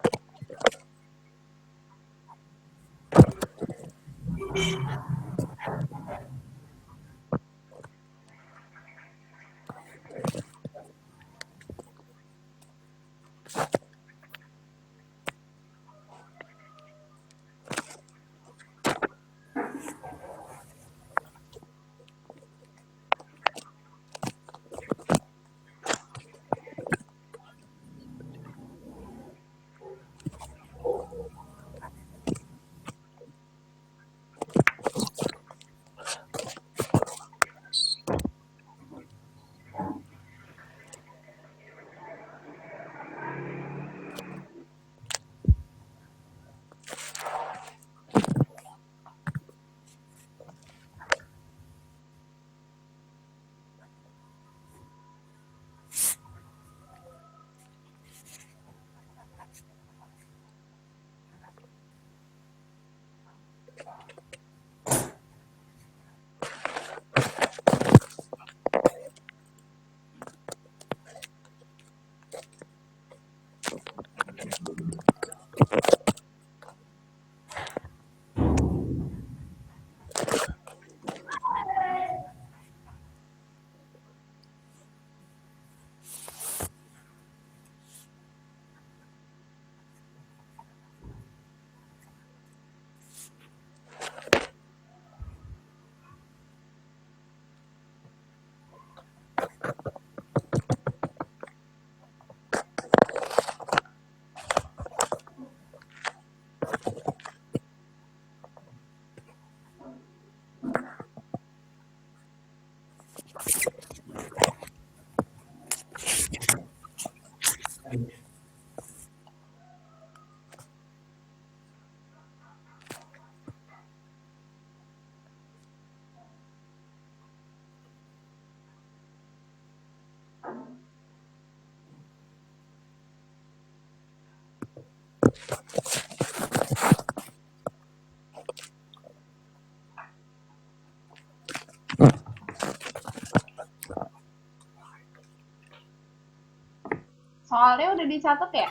Soalnya udah dicatat ya?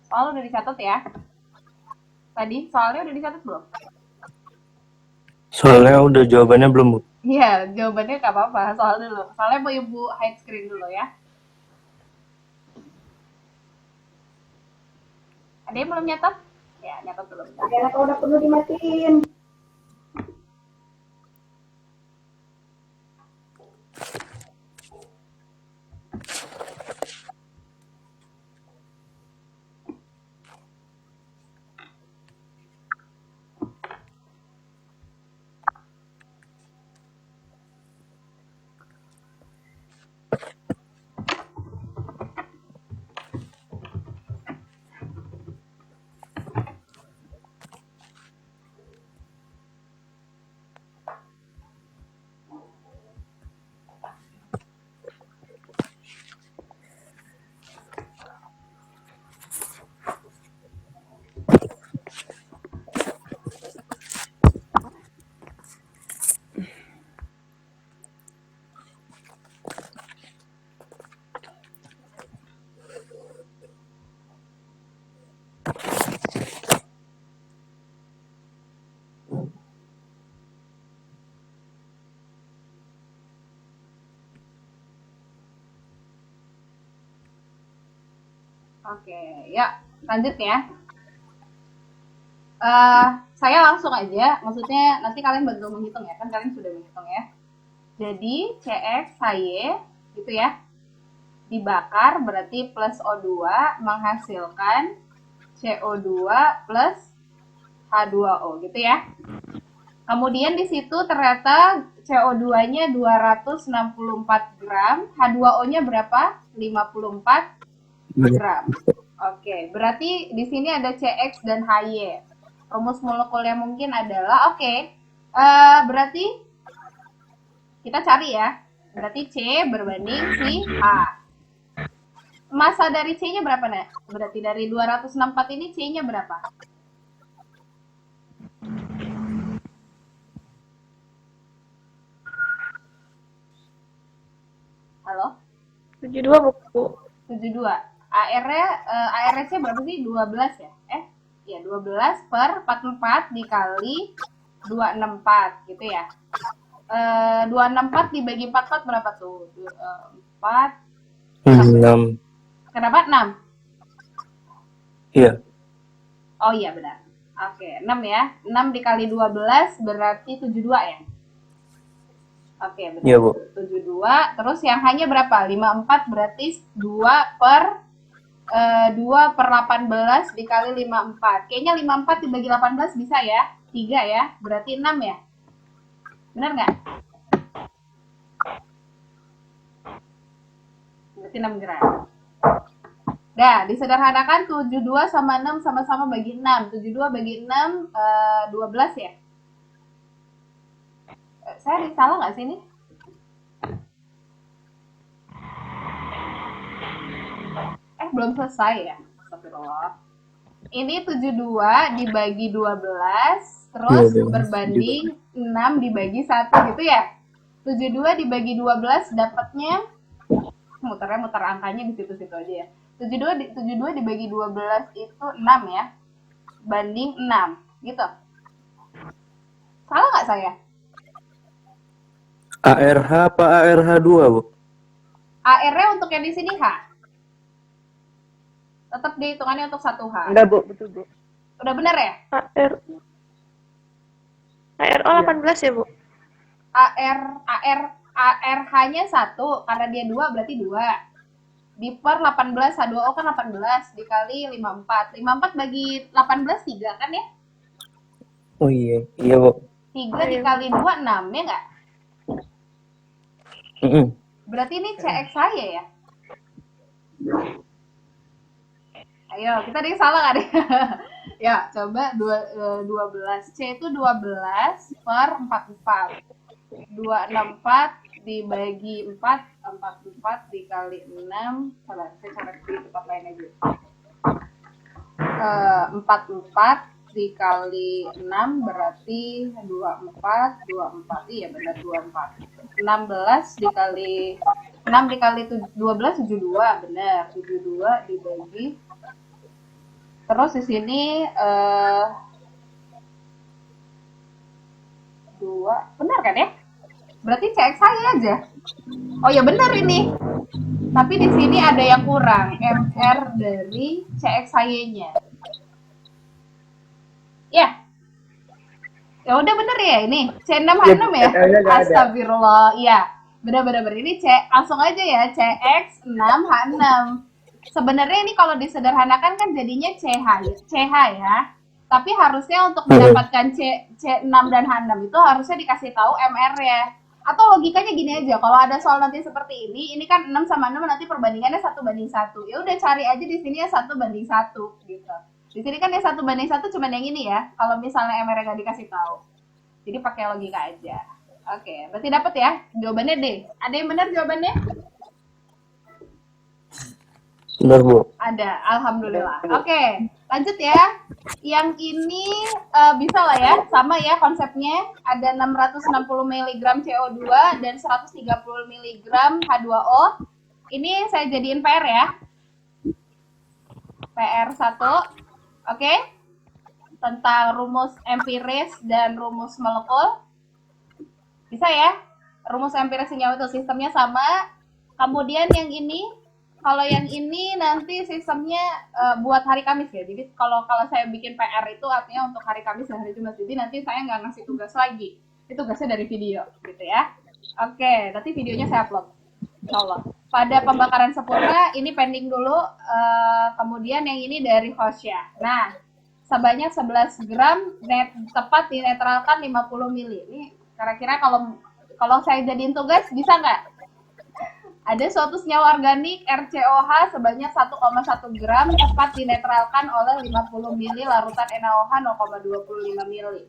Soal udah dicatat ya? Tadi soalnya udah dicatat belum? Soalnya udah jawabannya belum, Bu. Iya, jawabannya nggak apa-apa. Soal dulu. Soalnya mau ibu hide screen dulu ya. Ada yang belum nyatet? Ya, nyatet dulu. Ya, kalau udah perlu dimatiin. Oke, ya lanjut ya. Saya langsung aja, maksudnya nanti kalian bantu menghitung ya, kan kalian sudah menghitung ya. Jadi CX HY gitu ya, dibakar berarti plus O2 menghasilkan CO2 plus H2O gitu ya. Kemudian di situ ternyata CO2-nya 264 gram, H2O-nya berapa? 54 gram. Oke, berarti di sini ada CX dan HY. Rumus molekulnya mungkin adalah berarti kita cari ya. Berarti C berbanding si H. Massa dari C-nya berapa, Nek? Berarti dari 264 ini C-nya berapa? Halo? 72 Bu. 72. AR-nya C berapa sih? 12 ya? Iya 12 per 44 dikali 264 gitu ya. 264 dibagi 44 berapa tuh? 4. 6. Kenapa 6? Iya. Oh iya benar. Oke, 6 ya. 6 dikali 12 berarti 72 ya? Oke, benar. Iya, Bu. 72. Terus yang hanya berapa? 54 berarti 2 per 2 per 18 dikali 54. Kayaknya 54 dibagi 18 bisa ya? 3 ya? Berarti 6 ya? Benar nggak? Berarti 6 gram. Nah, disederhanakan 72 sama 6 sama-sama bagi 6. 72 bagi 6, 12 ya? Saya salah nggak sih ini? Belum selesai ya? Astagfirullah. Ini 72 dibagi 12, terus 12. berbanding 6 dibagi 1 gitu ya? 72 dibagi 12 dapatnya, muter angkanya di situ-situ aja ya. 72 dibagi 12 itu 6 ya? Banding 6, gitu. Salah nggak saya? ARH apa ARH2, Bu? AR-nya untuk yang di sini H. Tetap dihitungannya untuk 1H. Enggak, Bu. Betul, Bu. Udah bener ya? ARO 18 ya Bu? ARH-nya 1, karena dia 2 berarti 2. Di per 18, H2O kan 18, dikali 54. 54 bagi 18, 3 kan ya? Oh iya, iya, Bu. 3 dikali 2, 6 ya nggak? Berarti ini CX saya ya? Ayo, kita ada yang salah nggak deh? Ya, coba 12. C itu 12 per 44. 264 dibagi 4, 44 dikali 6. Sabar, saya coret di tempat lain aja. 44 dikali 6 berarti 24, 24. Iya benar 24. 16 dikali 6 dikali 12 72, benar. 72 dibagi. Terus di sini 2. Benar kan ya? Berarti CX saya aja. Oh ya benar ini. Tapi di sini ada yang kurang, MR dari CX saya-nya. Ya. Ya udah bener ya ini. C6H6 ya? Astagfirullah. Iya. Benar-benar ini langsung aja ya CX6H6. Sebenarnya ini kalau disederhanakan kan jadinya CH ya. Tapi harusnya untuk mendapatkan C6 dan H6 itu harusnya dikasih tahu MR-nya. Atau logikanya gini aja, kalau ada soal nanti seperti ini kan 6 sama 6 nanti perbandingannya 1:1. Ya udah cari aja di sini ya 1:1 gitu. Di sini kan ya 1:1 cuma yang ini ya. Kalau misalnya MR nggak dikasih tahu. Jadi pakai logika aja. Oke, berarti dapat ya jawabannya D. Ada yang benar jawabannya? Benar, Bu. Ada, alhamdulillah. Oke, lanjut ya. Yang ini bisa lah ya, sama ya konsepnya. Ada 660 mg CO2 dan 130 mg H2O. Ini saya jadiin PR ya. PR 1. Oke. Tentang rumus empiris dan rumus molekul. Bisa ya? Rumus empiris senyawa itu sistemnya sama. Kemudian yang ini, kalau yang ini nanti sistemnya buat hari Kamis ya. Jadi kalau saya bikin PR itu artinya untuk hari Kamis dan hari Jumat. Jadi nanti saya nggak ngasih tugas lagi. Itu tugasnya dari video gitu ya. Oke, nanti videonya saya upload. Insyaallah. Pada pembakaran sempurna ini pending dulu. Kemudian yang ini dari Hosya. Nah, sebanyak 11 gram tepat dinetralkan 50 mili. Ini kira-kira kalau saya jadiin tugas bisa nggak? Ada suatu senyawa organik RCOH sebanyak 1,1 gram tepat dinetralkan oleh 50 mili larutan NaOH 0,25 mili.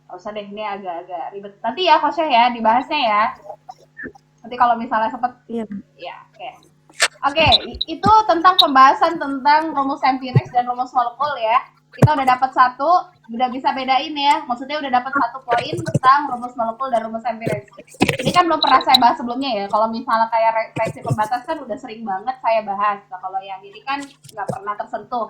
Gak usah deh, ini agak-agak ribet. Nanti ya Hosya ya, dibahasnya ya. Nanti kalau misalnya sempat. Iya. Ya, oke. Oke, itu tentang pembahasan tentang rumus empiris dan rumus molekul ya. Kita udah dapat satu, udah bisa bedain ya. Maksudnya udah dapat 1 poin tentang rumus molekul dan rumus empiris. Ini kan belum pernah saya bahas sebelumnya ya. Kalau misalnya kayak reaksi pembatas kan udah sering banget saya bahas. Nah, kalau yang ini kan nggak pernah tersentuh.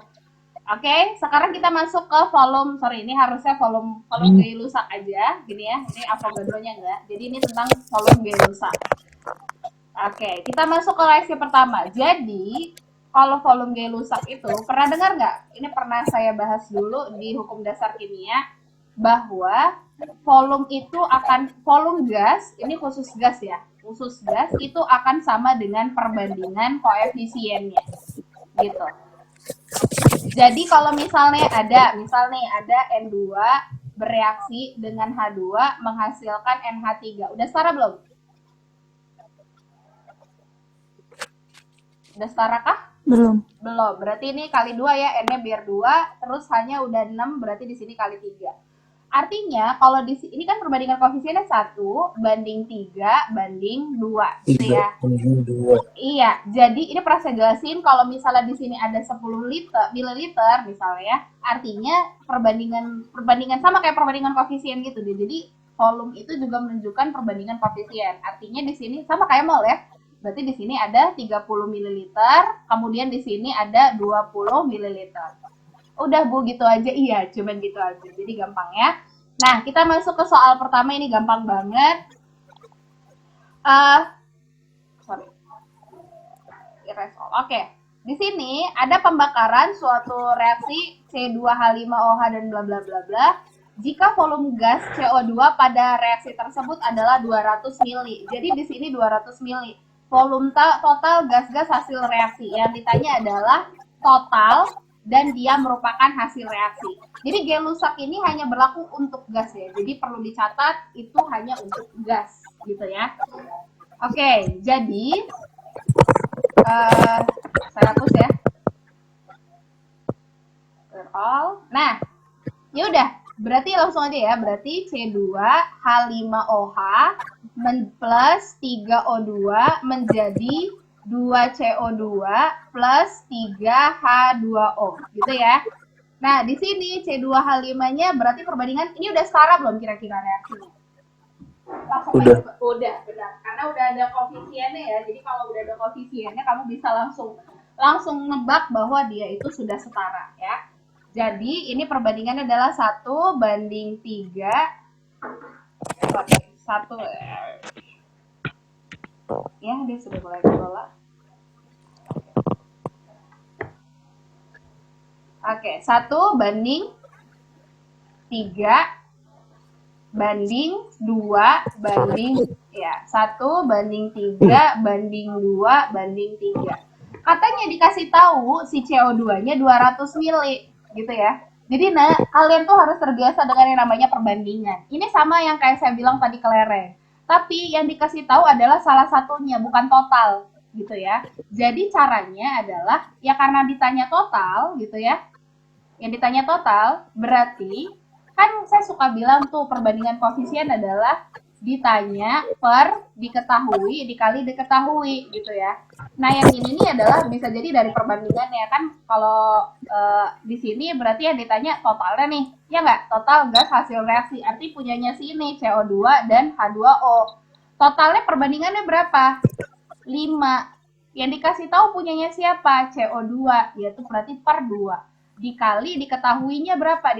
Oke, sekarang kita masuk ke volume. Sorry, ini harusnya volume Gay-Lussac aja. Gini ya, ini Avogadro-nya enggak. Jadi ini tentang volume Gay-Lussac. Oke, kita masuk ke reaksi pertama. Jadi, kalau volume Gay-Lussac itu, pernah dengar nggak? Ini pernah saya bahas dulu di hukum dasar kimia, bahwa volume gas, ini khusus gas ya, khusus gas itu akan sama dengan perbandingan koefisiennya, gitu. Jadi kalau misalnya ada N2 bereaksi dengan H2 menghasilkan NH3. Udah setara belum? Udah setara kah? Belum. Belum. Berarti ini kali 2 ya, N-nya biar 2, terus H-nya udah 6, berarti di sini kali 3. Artinya kalau di ini kan perbandingan koefisiennya 1 banding 3 banding 2 gitu ya. 2. Iya, jadi ini pernah saya jelasin kalau misalnya di sini ada 10 mililiter misalnya, artinya perbandingan sama kayak perbandingan koefisien gitu deh. Jadi volume itu juga menunjukkan perbandingan koefisien. Artinya di sini sama kayak mol ya. Berarti di sini ada 30 ml, kemudian di sini ada 20 ml. Udah Bu, gitu aja. Iya, cuman gitu aja. Jadi gampang ya. Nah, kita masuk ke soal pertama, ini gampang banget. Oke. Di sini ada pembakaran suatu reaksi C2H5OH dan bla bla bla bla. Jika volume gas CO2 pada reaksi tersebut adalah 200 mili. Jadi di sini 200 mili. Volume total gas-gas hasil reaksi. Yang ditanya adalah total dan dia merupakan hasil reaksi. Jadi Gay-Lussac ini hanya berlaku untuk gas ya. Jadi perlu dicatat itu hanya untuk gas gitu ya. Oke, jadi saya hapus ya. Nah, ya udah. Berarti langsung aja ya. Berarti C2H5OH plus 3O2 menjadi 2CO2 plus 3H2O gitu ya. Nah, di sini C2H5-nya berarti perbandingan ini udah setara belum kira-kira reaksinya? Langsung Udah. aja. Udah, benar. Karena udah ada koefisiennya ya. Jadi kalau udah ada koefisiennya kamu bisa langsung nebak bahwa dia itu sudah setara ya. Jadi ini perbandingannya adalah 1:3. Satu ya, dia sudah mulai kelola. Oke, 1:3 banding 2 banding ya 1:3 banding 2 banding 3. Katanya dikasih tahu si CO2-nya 200 mili gitu ya. Jadi nah, kalian tuh harus terbiasa dengan yang namanya perbandingan. Ini sama yang kayak saya bilang tadi ke Lereng. Tapi yang dikasih tahu adalah salah satunya, bukan total gitu ya. Jadi caranya adalah ya karena ditanya total gitu ya. Yang ditanya total berarti kan saya suka bilang tuh perbandingan koefisien adalah ditanya per diketahui dikali diketahui gitu ya. Nah yang ini nih adalah bisa jadi dari perbandingannya kan kalau di sini berarti yang ditanya totalnya nih ya nggak, total gas hasil reaksi arti punyanya si ini CO2 dan H2O. Totalnya perbandingannya berapa? 5. Yang dikasih tahu punyanya siapa? CO2 yaitu berarti per 2 dikali diketahuinya berapa?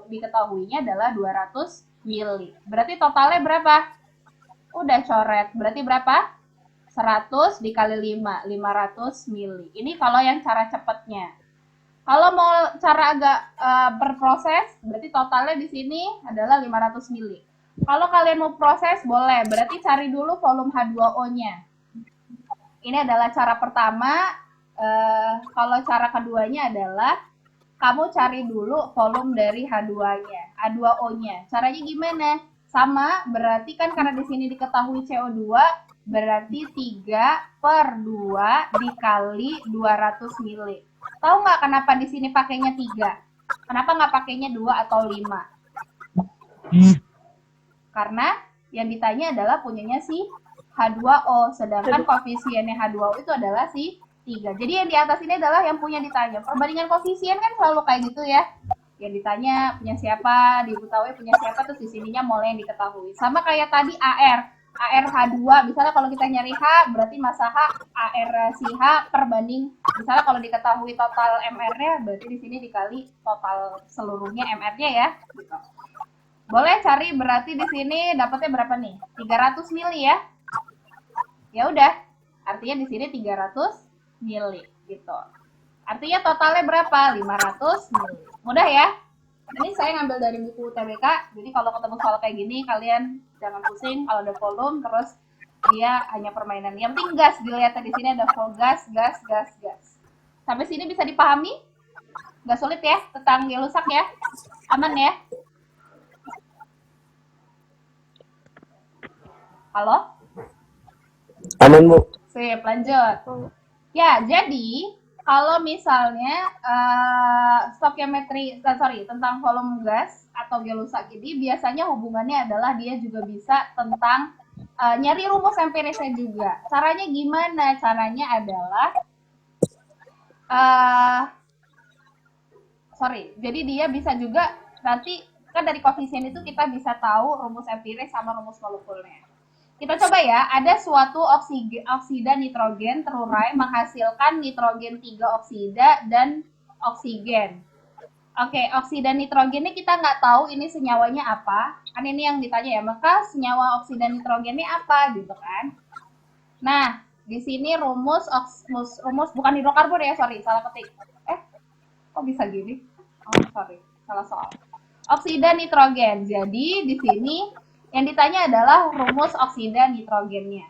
Diketahuinya adalah 200 mili. Berarti totalnya berapa? Udah coret. Berarti berapa? 100 dikali 5, 500 mili. Ini kalau yang cara cepatnya. Kalau mau cara agak berproses, berarti totalnya di sini adalah 500 mili. Kalau kalian mau proses, boleh. Berarti cari dulu volume H2O-nya. Ini adalah cara pertama. Kalau cara keduanya adalah kamu cari dulu volume dari H2-nya, H2O-nya. Caranya gimana? Sama, berarti kan karena di sini diketahui CO2, berarti 3/2 dikali 200 mili. Tahu nggak kenapa di sini pakainya 3? Kenapa nggak pakainya 2 atau 5? Karena yang ditanya adalah punyanya si H2O, sedangkan koefisiennya H2O itu adalah si 3. Jadi yang di atas ini adalah yang punya ditanya. Perbandingan koefisien kan selalu kayak gitu ya. Yang ditanya punya siapa, diketahui punya siapa, terus di sininya mulai yang diketahui. Sama kayak tadi AR. ARH2, misalnya kalau kita nyari H, berarti massa H, AR si H perbanding, misalnya kalau diketahui total MR-nya, berarti di sini dikali total seluruhnya MR-nya ya. Gitu. Boleh cari berarti di sini dapatnya berapa nih? 300 mili ya. Ya udah, artinya di sini 300 mili gitu. Artinya totalnya berapa? 500 mili. Mudah ya? Ini saya ngambil dari buku TBK. Jadi kalau ketemu soal kayak gini kalian jangan pusing kalau ada volume terus dia hanya permainan. Yang penting gas, dilihat di sini ada full gas, gas, gas, gas. Sampai sini bisa dipahami? Gak sulit ya tentang gelusak ya? Aman ya? Halo? Aman, Bu. Sip, lanjut. Ya, jadi kalau misalnya stokiometri, tentang volume gas atau gelusak ini biasanya hubungannya adalah dia juga bisa tentang nyari rumus empirisnya juga. Caranya gimana? Caranya adalah jadi dia bisa juga nanti kan dari koefisien itu kita bisa tahu rumus empiris sama rumus molekulnya. Kita coba ya, ada suatu oksida nitrogen terurai menghasilkan nitrogen 3 oksida dan oksigen. Oke, oksida nitrogennya kita nggak tahu ini senyawanya apa. Kan ini yang ditanya ya, maka senyawa oksida nitrogennya apa gitu kan. Nah, di sini rumus bukan hidrokarbon ya, salah ketik. Kok bisa gini? Oh, salah soal. Oksida nitrogen. Jadi di sini yang ditanya adalah rumus oksida nitrogennya.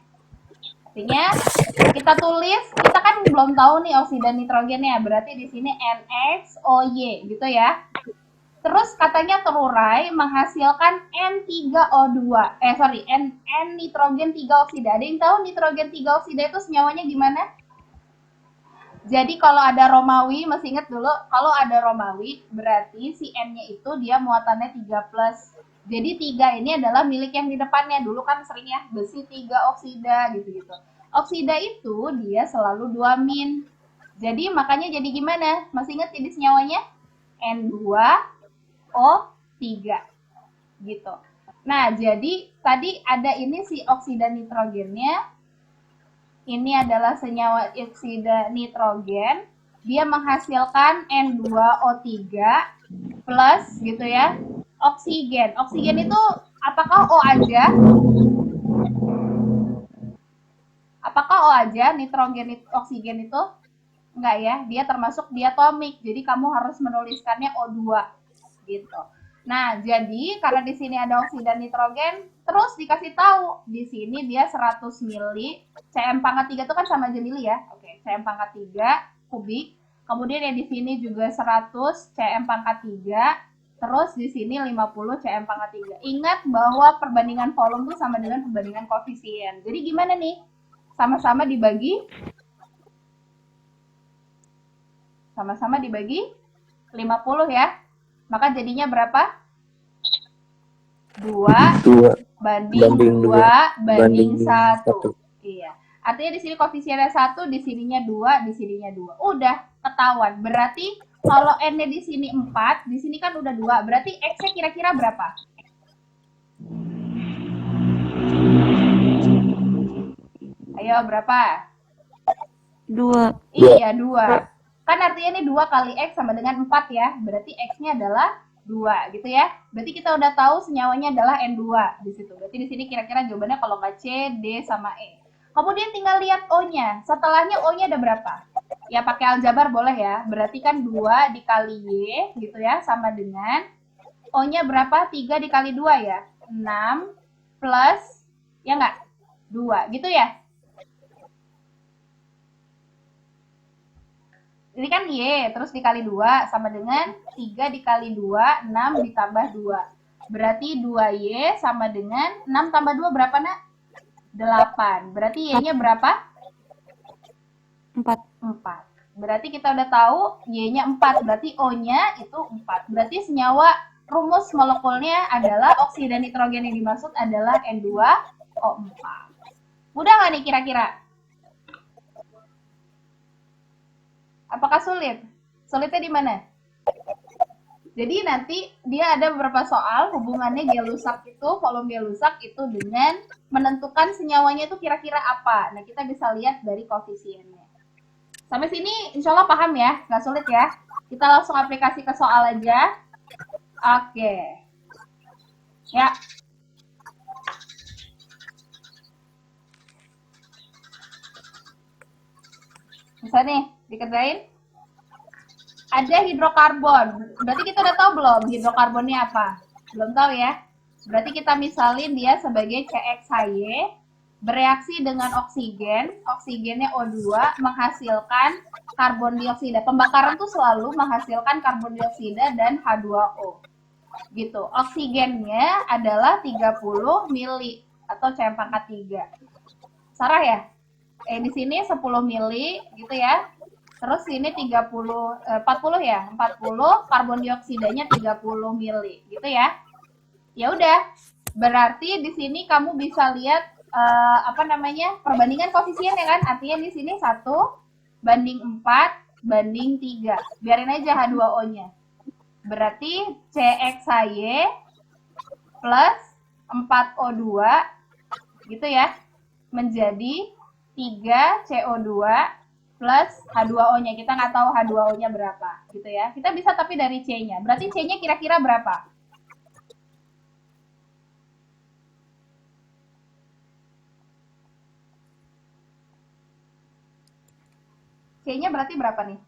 Artinya kita tulis, kita kan belum tahu nih oksida nitrogennya, berarti di sini NXOY gitu ya. Terus katanya terurai menghasilkan N3O2. N nitrogen 3 oksida. Ada yang tahu nitrogen 3 oksida itu senyawanya gimana? Jadi kalau ada Romawi, masih ingat dulu, kalau ada Romawi berarti si N-nya itu dia muatannya 3+. Jadi 3 ini adalah milik yang di depannya. Dulu kan sering ya, besi 3 oksida gitu-gitu. Oksida itu dia selalu 2-. Jadi makanya jadi gimana? Masih ingat jadi senyawanya? N2O3 gitu. Nah, jadi tadi ada ini si oksida nitrogennya. Ini adalah senyawa oksida nitrogen. Dia menghasilkan N2O3 plus gitu ya. Oksigen. Oksigen itu apakah O aja? Apakah O aja? Nitrogen oksigen itu? Enggak ya, dia termasuk diatomik. Jadi kamu harus menuliskannya O2 gitu. Nah, jadi karena di sini ada oksida nitrogen, terus dikasih tahu di sini dia 100 mili, Cm pangkat 3 itu kan sama aja mili ya. Oke, Cm pangkat 3 kubik. Kemudian yang di sini juga 100 Cm pangkat 3, terus di sini 50 Cm pangkat 3. Ingat bahwa perbandingan volume itu sama dengan perbandingan koefisien. Jadi gimana nih? Sama-sama dibagi 50 ya. Maka jadinya berapa? 2 banding 2 banding 1. Iya. Artinya di sini koefisiennya 1, di sininya 2, di sininya 2. Udah ketahuan. Berarti kalau N-nya di sini 4, di sini kan udah 2. Berarti X-nya kira-kira berapa? Ayo, berapa? 2. Iya, 2. Kan artinya ini 2 kali X sama dengan 4 ya. Berarti X-nya adalah 2 gitu ya. Berarti kita udah tahu senyawanya adalah N2 di situ. Berarti di sini kira-kira jawabannya kalau nggak C, D, sama E. Kemudian tinggal lihat O-nya. Setelahnya O-nya ada berapa? Ya pakai aljabar boleh ya. Berarti kan 2 dikali Y gitu ya. Sama dengan O-nya berapa? 3 dikali 2 ya. 6 plus, ya nggak? 2 gitu ya. Ini kan Y, terus dikali 2 sama dengan 3 dikali 2, 6 ditambah 2. Berarti 2Y sama dengan 6 tambah 2 berapa, nak? 8. Berarti Y-nya berapa? 4. 4. Berarti kita udah tahu Y-nya 4. Berarti O-nya itu 4. Berarti senyawa rumus molekulnya adalah oksida nitrogen yang dimaksud adalah N2O4. Mudah nggak nih kira-kira? Apakah sulit? Sulitnya di mana? Jadi nanti dia ada beberapa soal hubungannya gelusak itu, volume gelusak itu dengan menentukan senyawanya itu kira-kira apa. Nah, kita bisa lihat dari koefisiennya. Sampai sini insya Allah paham ya? Nggak sulit ya? Kita langsung aplikasi ke soal aja. Oke. Ya. Bisa nih, dikerjain. Ada hidrokarbon. Berarti kita udah tahu belum hidrokarbonnya apa? Belum tahu ya? Berarti kita misalin dia sebagai CXHY bereaksi dengan oksigen, oksigennya O2 menghasilkan karbon dioksida. Pembakaran tuh selalu menghasilkan karbon dioksida dan H2O. Gitu. Oksigennya adalah 30 mili atau Cm pangkat 3. Sarah ya? Di sini 10 mili gitu ya. Terus ini 40 ya, 40 karbon dioksidanya 30 mili gitu ya. Ya udah, berarti di sini kamu bisa lihat perbandingan koefisien ya kan? Artinya di sini 1 banding 4 banding 3. Biarin aja H2O-nya. Berarti CXHY plus 4O2 gitu ya. Menjadi 3 CO2 plus H2O-nya. Kita nggak tahu H2O-nya berapa gitu ya. Kita bisa tapi dari C-nya. Berarti C-nya kira-kira berapa? C-nya berarti berapa nih?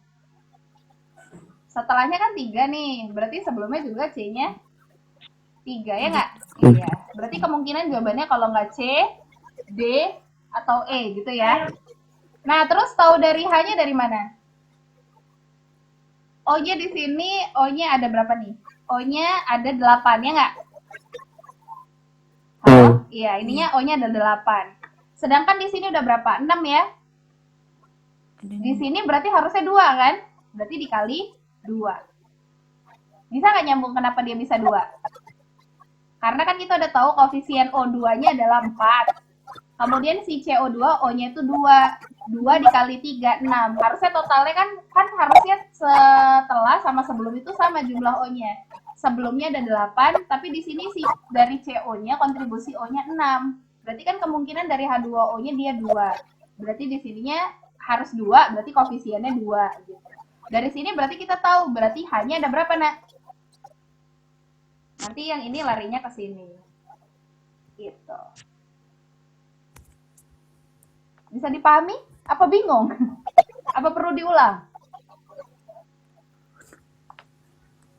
Setelahnya kan 3 nih. Berarti sebelumnya juga C-nya 3 ya nggak? Iya. Berarti kemungkinan jawabannya kalau nggak C, D, atau E gitu ya. Nah, terus tahu dari H-nya dari mana? O-nya di sini, O-nya ada berapa nih? O-nya ada 8, ya nggak? Halo? Iya, ininya O-nya ada 8. Sedangkan di sini udah berapa? 6 ya? Di sini berarti harusnya 2 kan? Berarti dikali 2. Bisa nggak nyambung kenapa dia bisa 2? Karena kan kita udah tahu koefisien O2-nya adalah 4. Kemudian si CO2, O-nya itu 2. 2 dikali 3, 6. Harusnya totalnya kan harusnya setelah sama sebelum itu sama jumlah O-nya. Sebelumnya ada 8, tapi di sini sih dari CO-nya, kontribusi O-nya 6. Berarti kan kemungkinan dari H2O-nya dia 2. Berarti di sininya harus 2, berarti koefisiennya 2 gitu. Dari sini berarti kita tahu, berarti H-nya ada berapa, Nak? Nanti yang ini larinya ke sini. Gitu. Bisa dipahami? Apa bingung? Apa perlu diulang?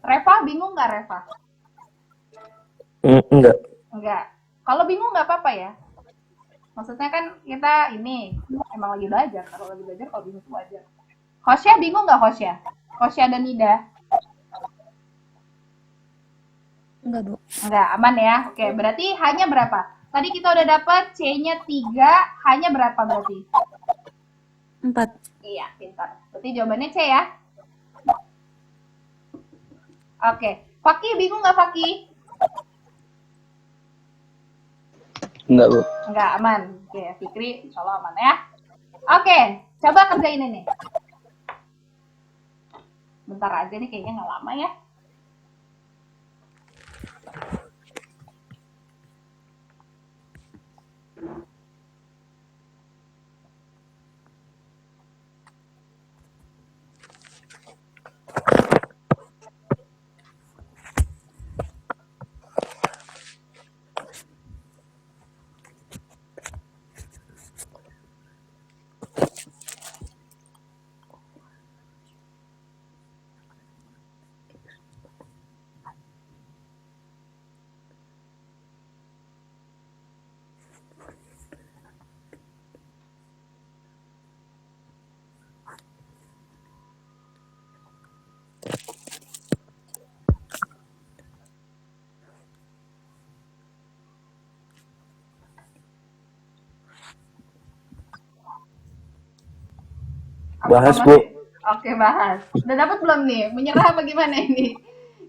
Reva, bingung nggak Reva? Enggak. Enggak. Kalau bingung nggak apa-apa ya. Maksudnya kan kita ini emang lagi belajar. Kalau lagi belajar, kalau bingung itu wajar. Hosya bingung nggak Hosya? Hosya dan Nida? Enggak, Bu. Enggak, aman ya. Oke, berarti hanya berapa? Tadi kita udah dapat C-nya 3, hanya berapa berarti? 4. Iya, pintar. Berarti jawabannya C ya. Oke. Fakih bingung nggak Fakih? Enggak, Bu. Enggak, aman. Oke, Fikri insya Allah aman ya. Oke, coba kerjain ini. Bentar aja nih, kayaknya nggak lama ya. Bahas, Bu. Oke, bahas. Udah dapat belum nih? Menyerah apa gimana ini?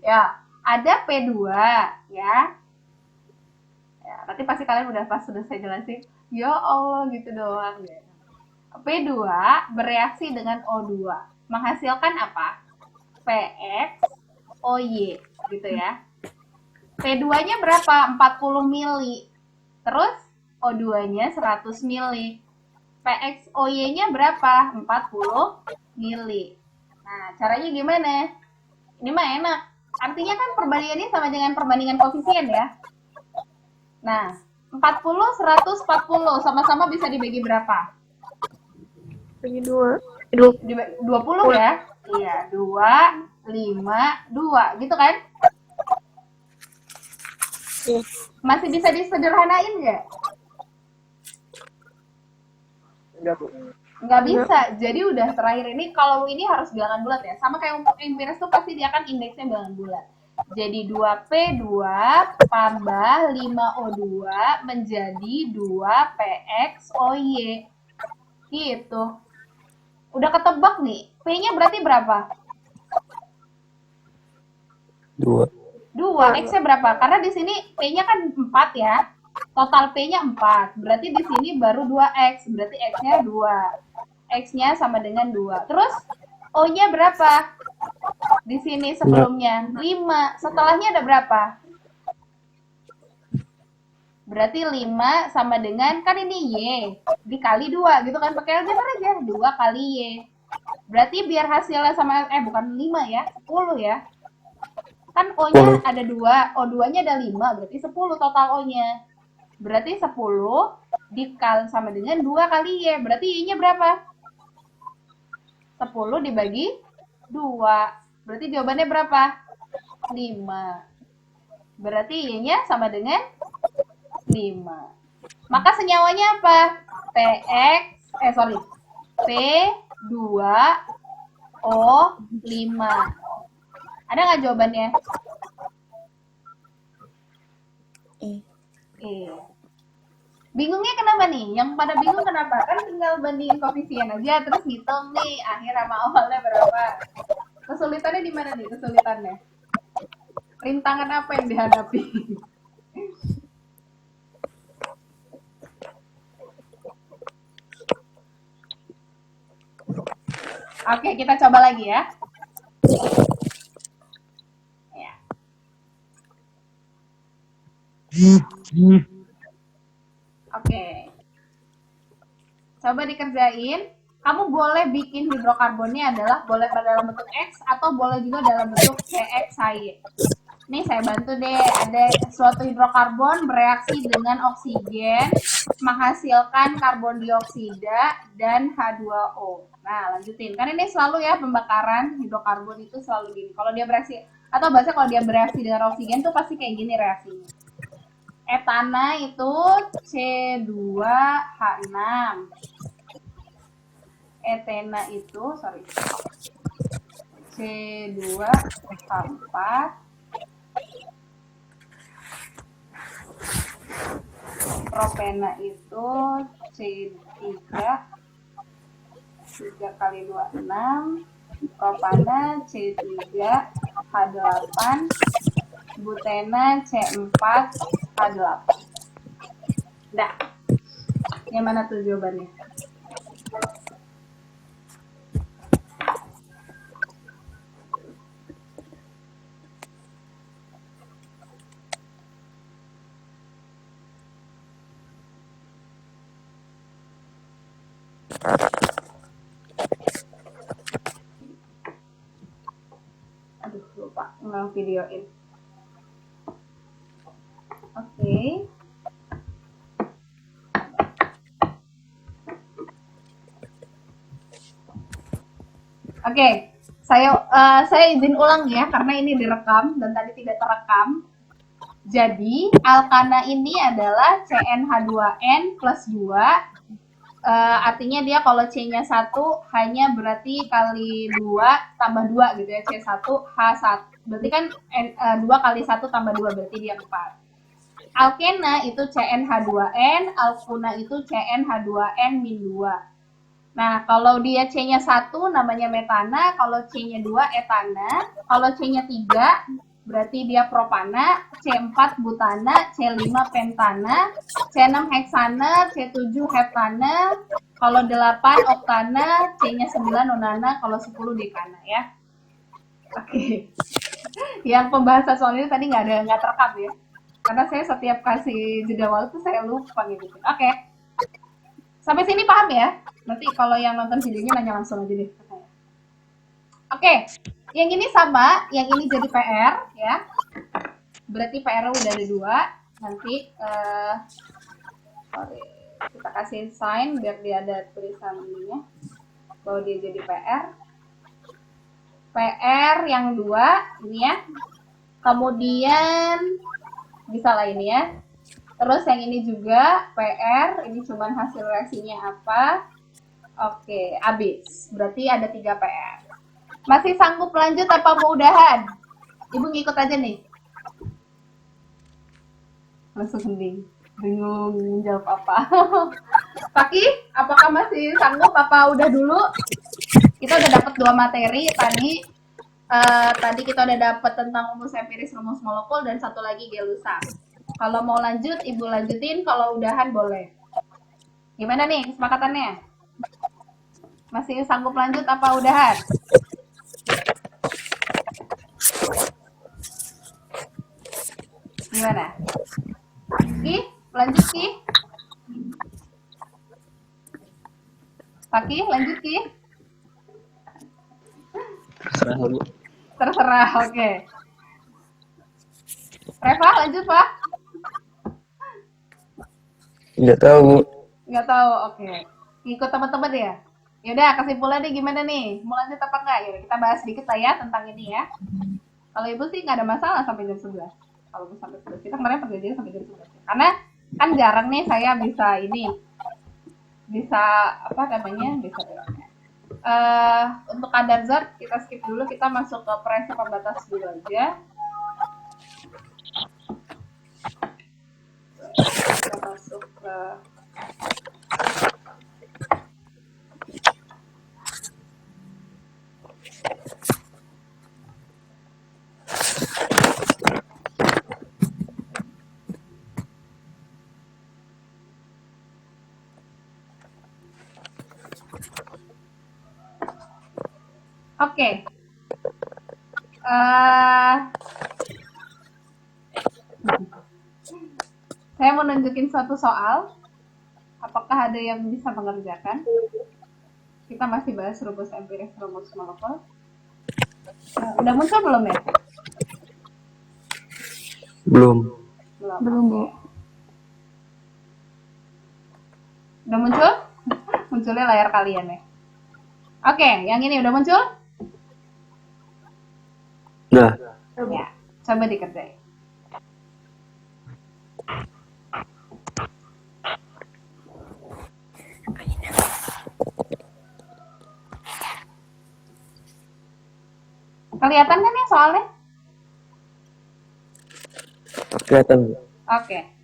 Ya, ada P2 ya. Ya, nanti pasti kalian udah pas sudah saya jelasin. Ya Allah, gitu doang ya. P2 bereaksi dengan O2. Menghasilkan apa? PX OY gitu ya. P2-nya berapa? 40 mili. Terus O2-nya 100 mili. PXOY-nya berapa? 40 mili. Nah, caranya gimana? Ini mah enak. Artinya kan perbandingannya sama dengan perbandingan koefisien ya. Nah, 40, 140. Sama-sama bisa dibagi berapa? Bagi 2. 20 ya? Iya, 2, 5, 2. Gitu kan? Iya. Masih bisa disederhanain nggak? Enggak, Bu. Nggak bisa. Jadi udah terakhir ini, kalau ini harus bilangan bulat ya. Sama kayak untuk empiris tuh pasti dia kan indeksnya bilangan bulat. Jadi 2P2 tambah 5O2 menjadi 2PXOY. Gitu. Udah ketebak nih. P-nya berarti berapa? 2. 2. X-nya berapa? Karena di sini P-nya kan 4 ya. Total P-nya 4. Berarti di sini baru 2X. Berarti X-nya 2. X-nya sama dengan 2. Terus O-nya berapa? Di sini sebelumnya 5. Setelahnya ada berapa? Berarti 5 sama dengan, kan ini Y dikali 2 gitu kan, pakai aljabar aja. 2 kali Y. Berarti biar hasilnya sama, bukan 5 ya, 10 ya. Kan O-nya ada 2, O2-nya ada 5, berarti 10 total O-nya. Berarti 10 dikali sama dengan 2 kali Y. Berarti Y-nya berapa? 10 dibagi 2. Berarti jawabannya berapa? 5. Berarti Y-nya sama dengan 5. Maka senyawanya apa? P2O5. Ada nggak jawabannya? Bingungnya kenapa nih? Yang pada bingung kenapa? Kan tinggal bandingin koefisien aja, terus ngitung nih akhir sama awalnya berapa. Kesulitannya di mana nih kesulitannya? Rintangan apa yang dihadapi? Oke, kita coba lagi ya. Ya. Oke. Coba dikerjain. Kamu boleh bikin hidrokarbonnya adalah boleh dalam bentuk X atau boleh juga dalam bentuk CXHY. Nih saya bantu deh, ada suatu hidrokarbon bereaksi dengan oksigen menghasilkan karbon dioksida dan H2O. Nah, lanjutin. Kan ini selalu ya pembakaran hidrokarbon itu selalu gini. Kalau dia bereaksi atau bahasa kalau dia bereaksi dengan oksigen tuh pasti kayak gini reaksinya. Etana itu C2H6. Etena itu, C2H4. Propena itu C3, 3 kali 2, 6. Propana C3, H8. Butena C4, H8. Dah. Yang mana tuh jawabannya? Aduh, lupa nge-videoin. Oke. Oke, saya izin ulang ya karena ini direkam dan tadi tidak terekam. Jadi alkana ini adalah CnH2n plus 2. Artinya dia kalau C-nya 1 hanya berarti kali 2 tambah 2 gitu ya, C1 H1. Berarti kan 2 kali 1 tambah 2 berarti dia 4. Alkena itu CnH2n, alkuna itu CnH2n-2. Nah, kalau dia C-nya 1 namanya metana, kalau C-nya 2 etana, kalau C-nya 3 berarti dia propana, C4 butana, C5 pentana, C6 heksana, C7 heptana, kalau 8 oktana, C-nya 9 nonana, kalau 10 dekana ya. Oke. Yang pembahasan soal ini tadi nggak terekam ya. Karena saya setiap kasih jeda waktu saya lupa gitu. Oke. Sampai sini paham ya? Nanti kalau yang nonton videonya nanya langsung aja deh ke saya. Oke, yang ini sama, yang ini jadi PR ya. Berarti PR udah ada 2. Nanti kita kasih sign biar dia ada tulisan ininya bahwa dia jadi PR. PR yang 2 ini ya. Kemudian bisa lah ini ya. Terus yang ini juga PR, ini cuman hasil reaksinya apa? Oke, habis. Berarti ada 3 PR. Masih sanggup lanjut apa mau udahan? Ibu ngikut aja nih. Langsung hening. Bingung jawab apa. Paki, apakah masih sanggup apa udah dulu? Kita udah dapat 2 materi tadi. Tadi kita udah dapat tentang rumus empiris, rumus molekul, dan satu lagi gelusan. Kalau mau lanjut, Ibu lanjutin. Kalau udahan boleh. Gimana nih kesepakatannya? Masih sanggup lanjut apa udahan? Gimana? Ki, lanjut Ki. Paki, lanjut Ki. Terserah Bu. Terserah, oke. Reva, lanjut Pak? Nggak tahu Bu. Nggak tahu, oke. Ikut teman-teman ya? Yaudah, kesimpulannya gimana nih? Mau lanjut apa enggak? Yaudah, kita bahas sedikit lah ya tentang ini ya. Kalau Ibu sih nggak ada masalah sampai jam 11. Kalau mau sampai 11. Kita kemarin perjanjian sampai jam 11. Karena kan jarang nih saya bisa ini. Bisa, apa namanya? Bisa untuk kadar zat kita skip dulu, kita masuk ke prinsip pembatas dulu aja. Kita masuk ke Oke. Eh, saya mau nunjukin suatu soal. Apakah ada yang bisa mengerjakan? Kita masih bahas rumus empiris, rumus molekul. Udah muncul belum ya? Belum. Belum, Bu. Udah muncul? Munculnya layar kalian ya. Oke, yang ini udah muncul? Nah, Ya, coba dikerjain. Kelihatan kan ya soalnya? kelihatan. Oke.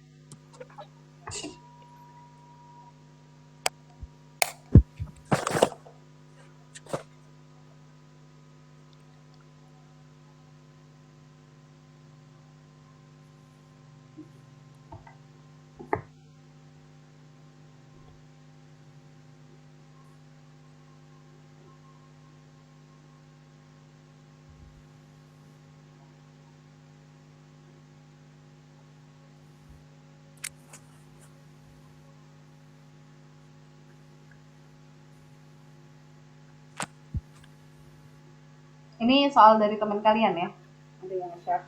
Ini soal dari teman kalian ya. Ada yang share.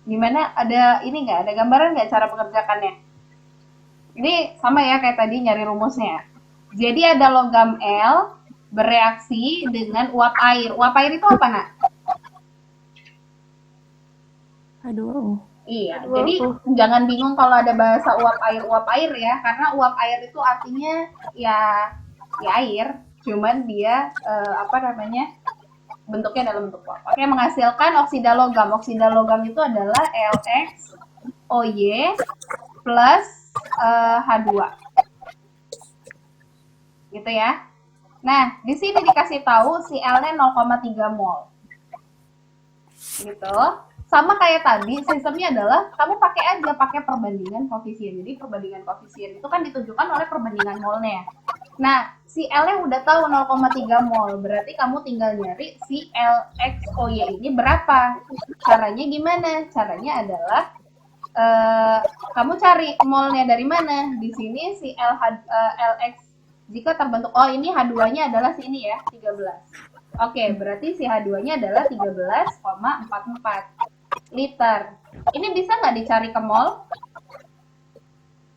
Gimana? Ada ini nggak? Ada gambaran nggak cara mengerjakannya? Ini sama ya kayak tadi nyari rumusnya. Jadi ada logam L bereaksi dengan uap air. Uap air itu apa, Nak? H2O. Iya, jadi jangan bingung kalau ada bahasa uap air ya, karena uap air itu artinya ya air, cuman dia apa namanya bentuknya dalam bentuk uap. Oke, menghasilkan oksida logam. Oksida logam itu adalah LXOY plus H2, gitu ya. Nah, di sini dikasih tahu si L-nya 0,3 mol, gitu. Sama kayak tadi, sistemnya adalah kamu pakai perbandingan koefisien. Jadi perbandingan koefisien itu kan ditunjukkan oleh perbandingan molnya. Nah, si L-nya udah tahu 0,3 mol, berarti kamu tinggal nyari si LXOY ini berapa. Caranya gimana? Caranya adalah kamu cari molnya dari mana. Di sini si LX jika terbentuk, oh ini H2-nya adalah sini ya, 13. Oke, berarti si H2-nya adalah 13,44 liter. Ini bisa nggak dicari ke mol?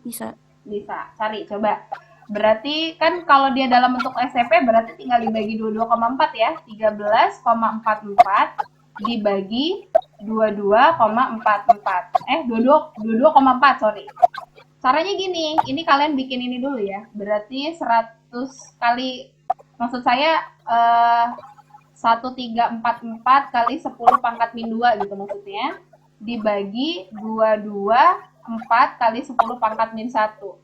Bisa. Bisa, cari coba. Berarti kan kalau dia dalam bentuk SCP berarti tinggal dibagi 22,4 ya. 13,44 dibagi 22,44. 22,4, sorry. Caranya gini, ini kalian bikin ini dulu ya. Berarti 100 kali, maksud saya 1344 kali 10 pangkat min 2 gitu maksudnya. Dibagi 224 kali 10 pangkat min 1.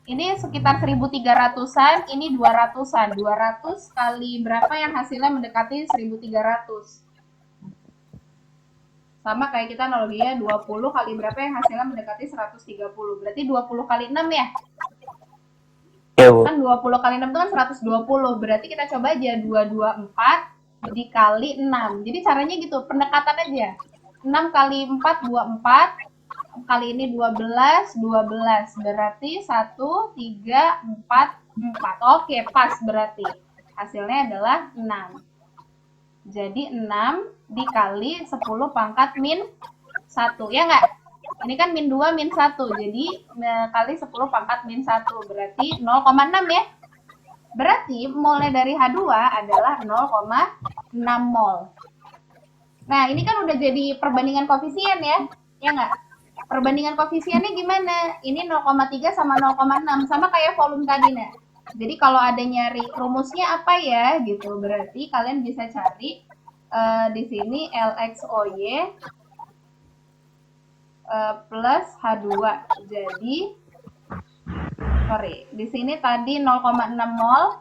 Ini sekitar 1300-an, ini 200-an. 200 kali berapa yang hasilnya mendekati 1300? Sama kayak kita analoginya 20 kali berapa yang hasilnya mendekati 130. Berarti 20 kali 6 ya? Ya, Bu. Kan 20 kali 6 itu kan 120. Berarti kita coba aja 224 dikali 6. Jadi caranya gitu, pendekatan aja. 6 kali 4, 24. Kali ini 12. Berarti 1, 3, 4, 4. Oke, pas berarti. Hasilnya adalah 6. Jadi 6 dikali 10 pangkat min 1. Ya nggak? Ini kan min 2, min 1. Jadi kali 10 pangkat min 1. Berarti 0,6 ya. Berarti molnya dari H2 adalah 0,6 mol. Nah, ini kan udah jadi perbandingan koefisien ya. Ya nggak? Perbandingan koefisiennya gimana? Ini 0,3 sama 0,6. Sama kayak volume tadi, nah. Jadi kalau ada nyari rumusnya apa ya gitu, berarti kalian bisa cari di sini LXOY plus H2. Jadi sorry, di sini tadi 0,6 mol,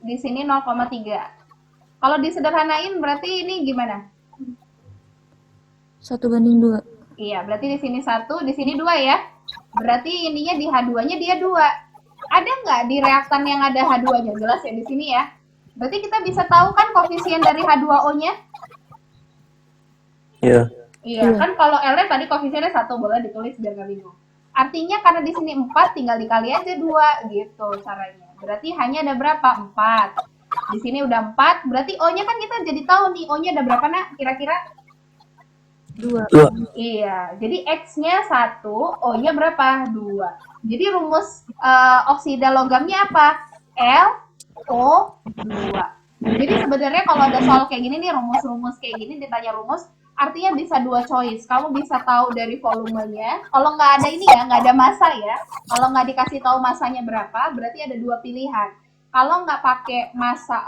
di sini 0,3. Kalau disederhanain berarti ini gimana? 1:2. Iya, berarti di sini 1, di sini 2 ya. Berarti ininya di H2-nya dia 2. Ada nggak di reaktan yang ada H2-nya? Jelas ya di sini ya. Berarti kita bisa tahu kan koefisien dari H2O-nya? Ya. Iya, kan kalau L-nya tadi koefisiennya 1, boleh ditulis biar nggak bingung. Artinya karena di sini 4, tinggal dikali aja 2 gitu caranya. Berarti hanya ada berapa? 4. Di sini udah 4, berarti O-nya kan kita jadi tahu nih, O-nya ada berapa nak kira-kira? 2. Iya, jadi X-nya 1, O-nya berapa? 2. Jadi rumus oksida logamnya apa? LO2. Jadi sebenarnya kalau ada soal kayak gini nih, rumus-rumus kayak gini, ditanya rumus, artinya bisa 2 choice. Kamu bisa tahu dari volumenya. Kalau nggak ada ini ya, nggak ada massa ya. Kalau nggak dikasih tahu massanya berapa, berarti ada 2 pilihan. Kalau nggak pakai massa,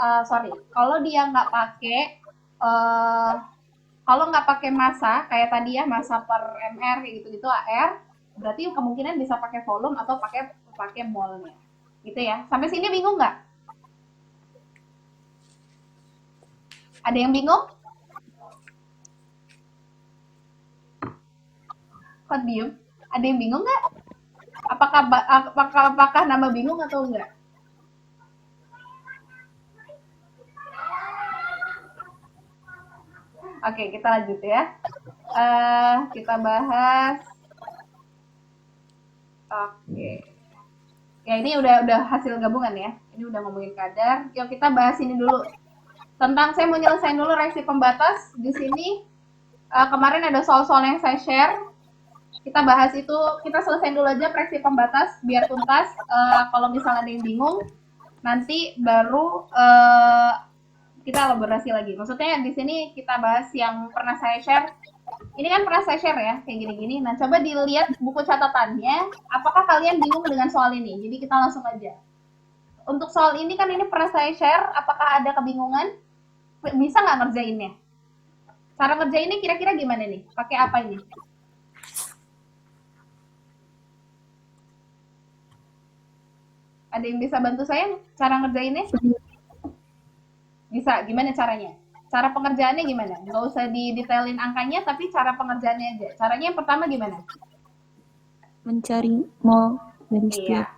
kalau dia nggak pakai kalau nggak pakai massa kayak tadi ya, massa per mr kayak gitu-gitu AR, berarti kemungkinan bisa pakai volume atau pakai molnya. Gitu ya. Sampai sini bingung nggak? Ada yang bingung? Kok diem? Ada yang bingung nggak? Apakah nama bingung atau enggak? Oke, kita lanjut ya. Kita bahas. Oke. Ya, ini udah hasil gabungan ya. Ini udah ngomongin kadar. Yuk kita bahas ini dulu. Saya mau nyelesain dulu reaksi pembatas. Di sini kemarin ada soal-soal yang saya share. Kita bahas itu, kita selesain dulu aja reaksi pembatas biar tuntas. Kalau misalnya ada yang bingung, nanti baru kita elaborasi lagi. Maksudnya di sini kita bahas yang pernah saya share. Ini kan pernah saya share ya, kayak gini-gini. Nah, coba dilihat buku catatannya. Apakah kalian bingung dengan soal ini? Jadi kita langsung aja. Untuk soal ini kan ini pernah saya share. Apakah ada kebingungan? Bisa nggak ngerjainnya? Cara ngerjainnya kira-kira gimana nih? Pakai apa ini? Ada yang bisa bantu saya cara ngerjainnya? Bisa, gimana caranya? Cara pengerjaannya gimana? Nggak usah didetailin angkanya, tapi cara pengerjaannya aja. Caranya yang pertama gimana? Mencari mol dari setiap.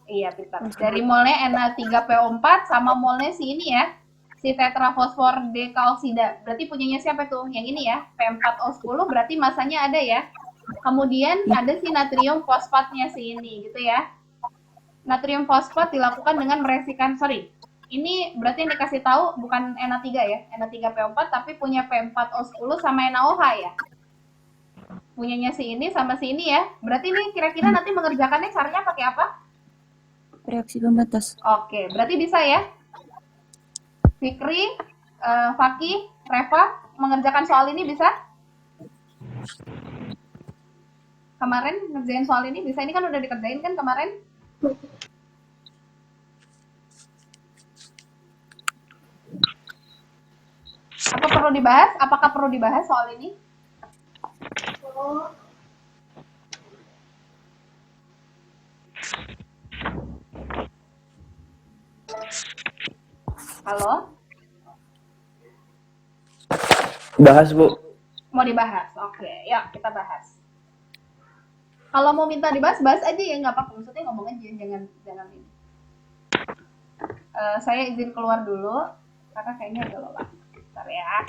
Iya, pintar. Dari molnya Na3PO4 sama molnya si ini ya, si tetrafosfor dekaoksida. Berarti punyanya siapa tuh? Yang ini ya, P4O10, berarti masanya ada ya. Kemudian ada si natrium fosfatnya si ini, gitu ya. Natrium fosfat dilakukan dengan mereaksikan, ini berarti yang dikasih tahu bukan Na3 ya, Na3PO4, tapi punya P4O10 sama NaOH ya. Punyanya si ini sama si ini ya. Berarti ini kira-kira nanti mengerjakannya caranya pakai apa? Reaksi pembatas. Oke, berarti bisa ya? Fikri, Fakih, Reva, mengerjakan soal ini bisa? Kemarin ngerjain soal ini bisa? Ini kan udah dikerjain kan kemarin? Apa perlu dibahas? Apakah perlu dibahas soal ini? Halo? Bahas, Bu. Mau dibahas? Oke, yuk kita bahas. Kalau mau minta dibahas, bahas aja ya, nggak apa-apa. Maksudnya ngomong aja, jangan ini. Saya izin keluar dulu, karena kayaknya agak lelah. Bentar ya.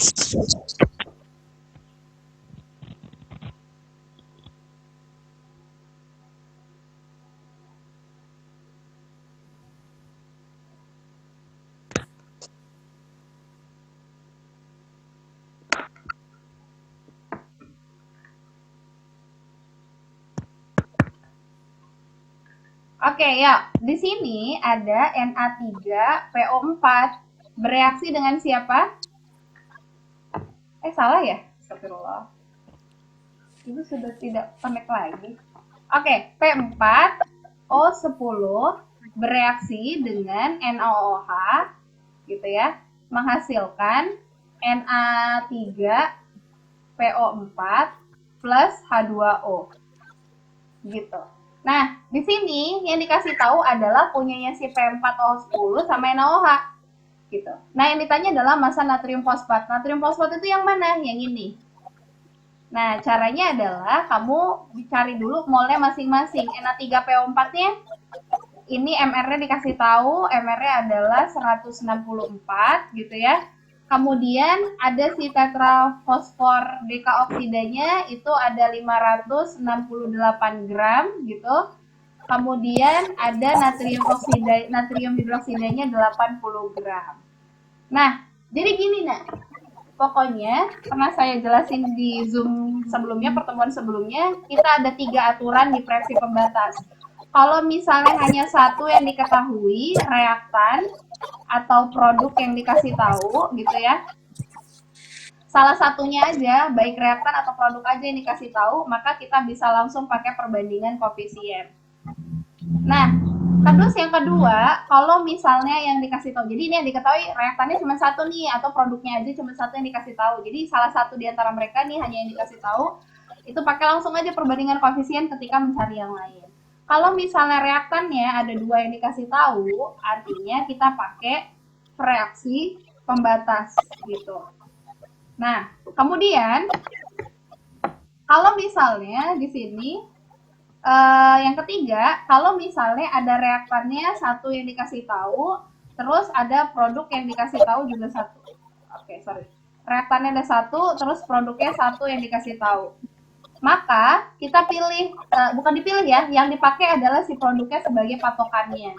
Oke, ya. Di sini ada Na3PO4 bereaksi dengan siapa? Salah ya? Astagfirullah. Itu sudah tidak connect lagi. Oke, P4O10 bereaksi dengan NaOH gitu ya, menghasilkan Na3PO4 plus H2O gitu. Nah, di sini yang dikasih tahu adalah punyanya si P4O10 sama NaOH gitu. Nah, yang ditanya adalah massa natrium fosfat. Natrium fosfat itu yang mana? Yang ini. Nah, caranya adalah kamu dicari dulu molnya masing-masing. Na3PO4-nya ini MR-nya dikasih tahu, MR-nya adalah 164 gitu ya. Kemudian ada si tetrafosfor dekaoksidanya itu ada 568 gram gitu. Kemudian ada natrium hidroksidanya 80 gram. Nah, jadi gini nak. Pokoknya pernah saya jelasin di Zoom sebelumnya, pertemuan sebelumnya, kita ada 3 aturan di reaksi pembatas. Kalau misalnya hanya satu yang diketahui, reaktan atau produk yang dikasih tahu gitu ya, salah satunya aja, baik reaktan atau produk aja yang dikasih tahu, maka kita bisa langsung pakai perbandingan koefisien. Nah, terus yang kedua, kalau misalnya yang dikasih tahu, jadi ini yang diketahui reaktannya cuma satu nih, atau produknya aja cuma satu yang dikasih tahu. Jadi salah satu di antara mereka nih hanya yang dikasih tahu, itu pakai langsung aja perbandingan koefisien ketika mencari yang lain. Kalau misalnya reaktannya ada 2 yang dikasih tahu, artinya kita pakai reaksi pembatas gitu. Nah, kemudian kalau misalnya di sini yang ketiga, kalau misalnya ada reaktannya satu yang dikasih tahu, terus ada produk yang dikasih tahu juga satu. Reaktannya ada satu, terus produknya satu yang dikasih tahu. Maka kita pilih, bukan dipilih ya, yang dipakai adalah si produknya sebagai patokannya,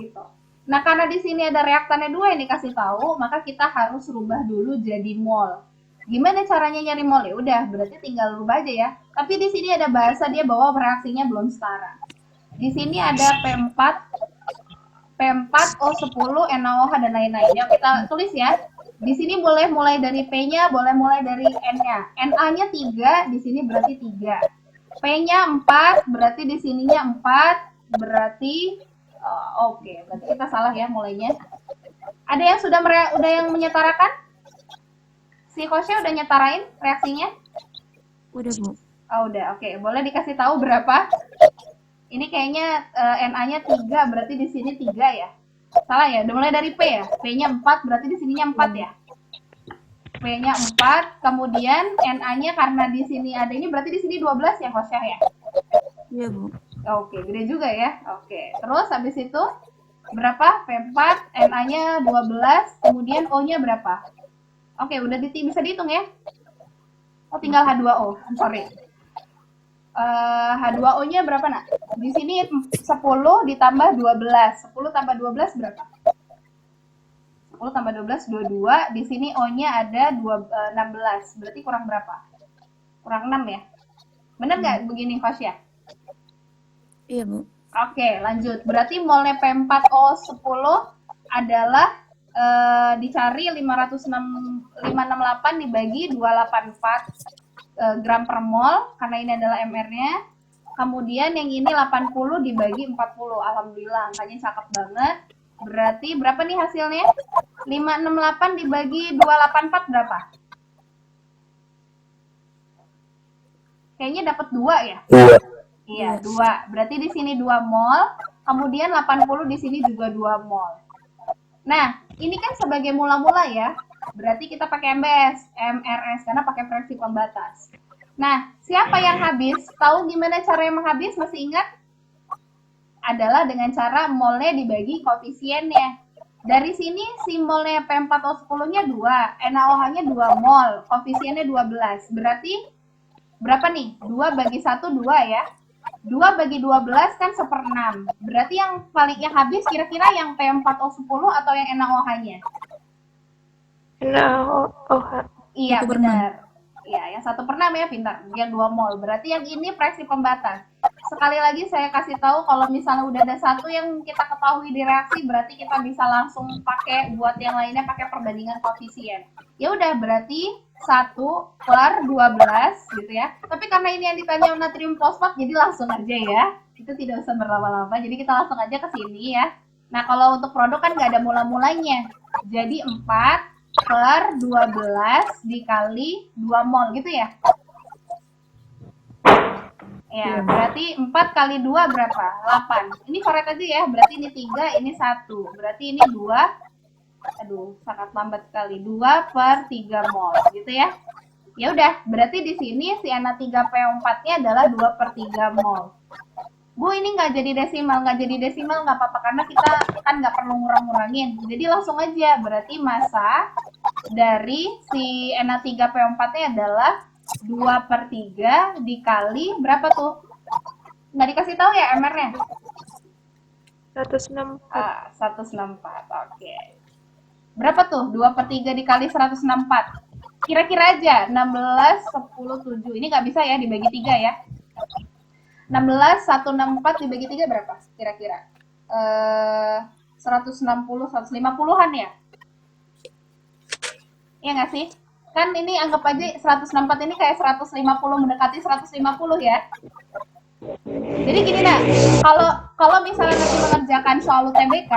gitu. Nah, karena di sini ada reaktannya 2 yang dikasih tahu, maka kita harus rubah dulu jadi mol. Gimana caranya nyari mol? Ya udah, berarti tinggal rubah aja ya. Tapi di sini ada bahasa dia bahwa reaksinya belum setara. Di sini ada P4O10, NaOH dan lain-lain. Yang kita tulis ya. Di sini boleh mulai dari P-nya, boleh mulai dari N-nya. Na-nya 3, di sini berarti 3. P-nya 4, berarti di sininya 4, berarti oke, berarti kita salah ya mulainya. Ada yang sudah yang menyetarakan? Si Kosya udah nyetarain reaksinya? Udah, Bu. Oh, udah. Oke, boleh dikasih tahu berapa? Ini kayaknya Na-nya 3, berarti di sini 3 ya. Salah ya? Udah mulai dari P ya? P-nya 4, berarti di sininya 4 ya. P-nya 4, kemudian Na-nya karena di sini ada ini, berarti di sini 12 ya, Kosya ya? Iya, Bu. Oke, gede juga ya. Oke, terus habis itu berapa? P4, Na-nya 12, kemudian O-nya berapa? Oke, udah bisa dihitung ya? Oh, tinggal H2O. Sorry. H2O-nya berapa, nak? Di sini 10 ditambah 12. 10 tambah 12 berapa? 10 tambah 12, 22. Di sini O-nya ada 16. Berarti kurang berapa? Kurang 6 ya? Bener nggak begini, Kosya? Iya, Bu. Oke, lanjut. Berarti molnya P4O10 adalah dicari 568 dibagi 284 gram per mol, karena ini adalah MR-nya. Kemudian yang ini 80 dibagi 40. Alhamdulillah, angkanya cakep banget. Berarti berapa nih hasilnya? 568 dibagi 284 berapa? Kayaknya dapat 2 ya? Iya. Iya, 2. Berarti di sini 2 mol, kemudian 80 di sini juga 2 mol. Nah, ini kan sebagai mula-mula ya. Berarti kita pakai MRS karena pakai fraksi pembatas. Nah, siapa yang habis? Tahu gimana cara yang menghabis? Masih ingat? Adalah dengan cara molnya dibagi koefisiennya. Dari sini si molnya P4O10-nya 2, NaOH-nya 2 mol, koefisiennya 12. Berarti berapa nih? 2 bagi 1, 2 ya. 2 bagi 12 kan 1/6. Berarti yang paling yang habis kira-kira yang P4O10 atau yang NaOH-nya? NaOH. Iya, 1/6. benar. Ya, yang 1/6 ya, pintar. Yang 2 mol. Berarti yang ini fraksi pembatas. Sekali lagi saya kasih tahu kalau misalnya udah ada satu yang kita ketahui di reaksi, berarti kita bisa langsung pakai buat yang lainnya pakai perbandingan koefisien. Ya udah, berarti 1/12 gitu ya. Tapi karena ini yang ditanya natrium fosfat, jadi langsung aja ya. Itu tidak usah berlama-lama, jadi kita langsung aja ke sini ya. Nah, kalau untuk produk kan nggak ada mula-mulanya. Jadi 4/12 dikali 2 mol gitu ya. Ya, berarti 4 kali 2 berapa? 8. Ini coret aja ya, berarti ini 3, ini 1. Berarti ini 2, aduh, sangat lambat sekali. 2/3 mol, gitu ya. Ya udah, berarti di sini si Na3PO4-nya adalah 2/3 mol. Bu, ini nggak jadi desimal nggak apa-apa, karena kita kan nggak perlu ngurang-ngurangin. Jadi langsung aja, berarti massa dari si Na3PO4-nya adalah 2/3 dikali berapa tuh? Nggak dikasih tahu ya MR-nya? 164. 164, oke. Berapa tuh? 2/3 dikali 164. Kira-kira aja, 16, 10, 7. Ini nggak bisa ya, dibagi 3 ya. 16, 164 dibagi 3 berapa? Kira-kira. 160, 150-an ya? Iya nggak sih? Kan ini anggap aja 164 ini kayak 150, mendekati 150 ya. Jadi gini nak, kalau misalnya nanti mengerjakan soal UTBK,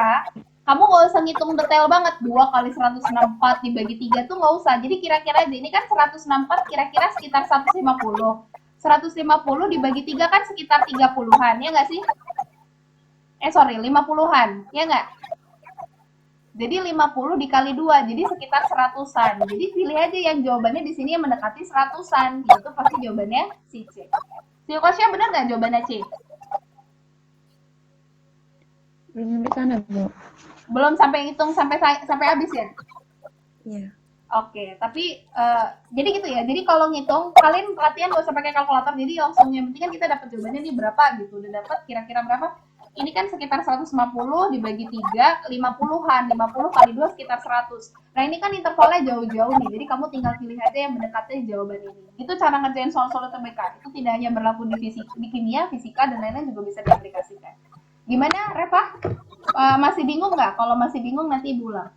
kamu nggak usah ngitung detail banget 2 kali 164 dibagi 3 tuh nggak usah. Jadi kira-kira aja, ini kan 164 kira-kira sekitar 150. 150 dibagi 3 kan sekitar 30-an, ya nggak sih? Sorry, 50-an, ya nggak? Jadi 50 dikali 2, jadi sekitar 100-an. Jadi pilih aja yang jawabannya di sini yang mendekati 100-an. Itu pasti jawabannya si C. Si Kosya benar nggak jawabannya C? Belum sampai sana, Bu. Belum sampai hitung sampai habis ya? Iya. Oke, tapi jadi gitu ya. Jadi kalau ngitung, kalian latihan nggak usah pakai kalkulator. Jadi langsung yang penting kan kita dapat jawabannya nih berapa gitu. Udah dapat kira-kira berapa? Ini kan sekitar 150 dibagi 3, 50-an. 50 kali 2 sekitar 100. Nah, ini kan intervalnya jauh-jauh nih. Jadi kamu tinggal pilih aja yang mendekati jawaban ini. Itu cara ngerjain soal-soal UTBK. Itu tidak hanya berlaku di kimia, fisika, dan lain-lain juga bisa diaplikasikan. Gimana, Reva? Masih bingung nggak? Kalau masih bingung nanti Ibu ulang.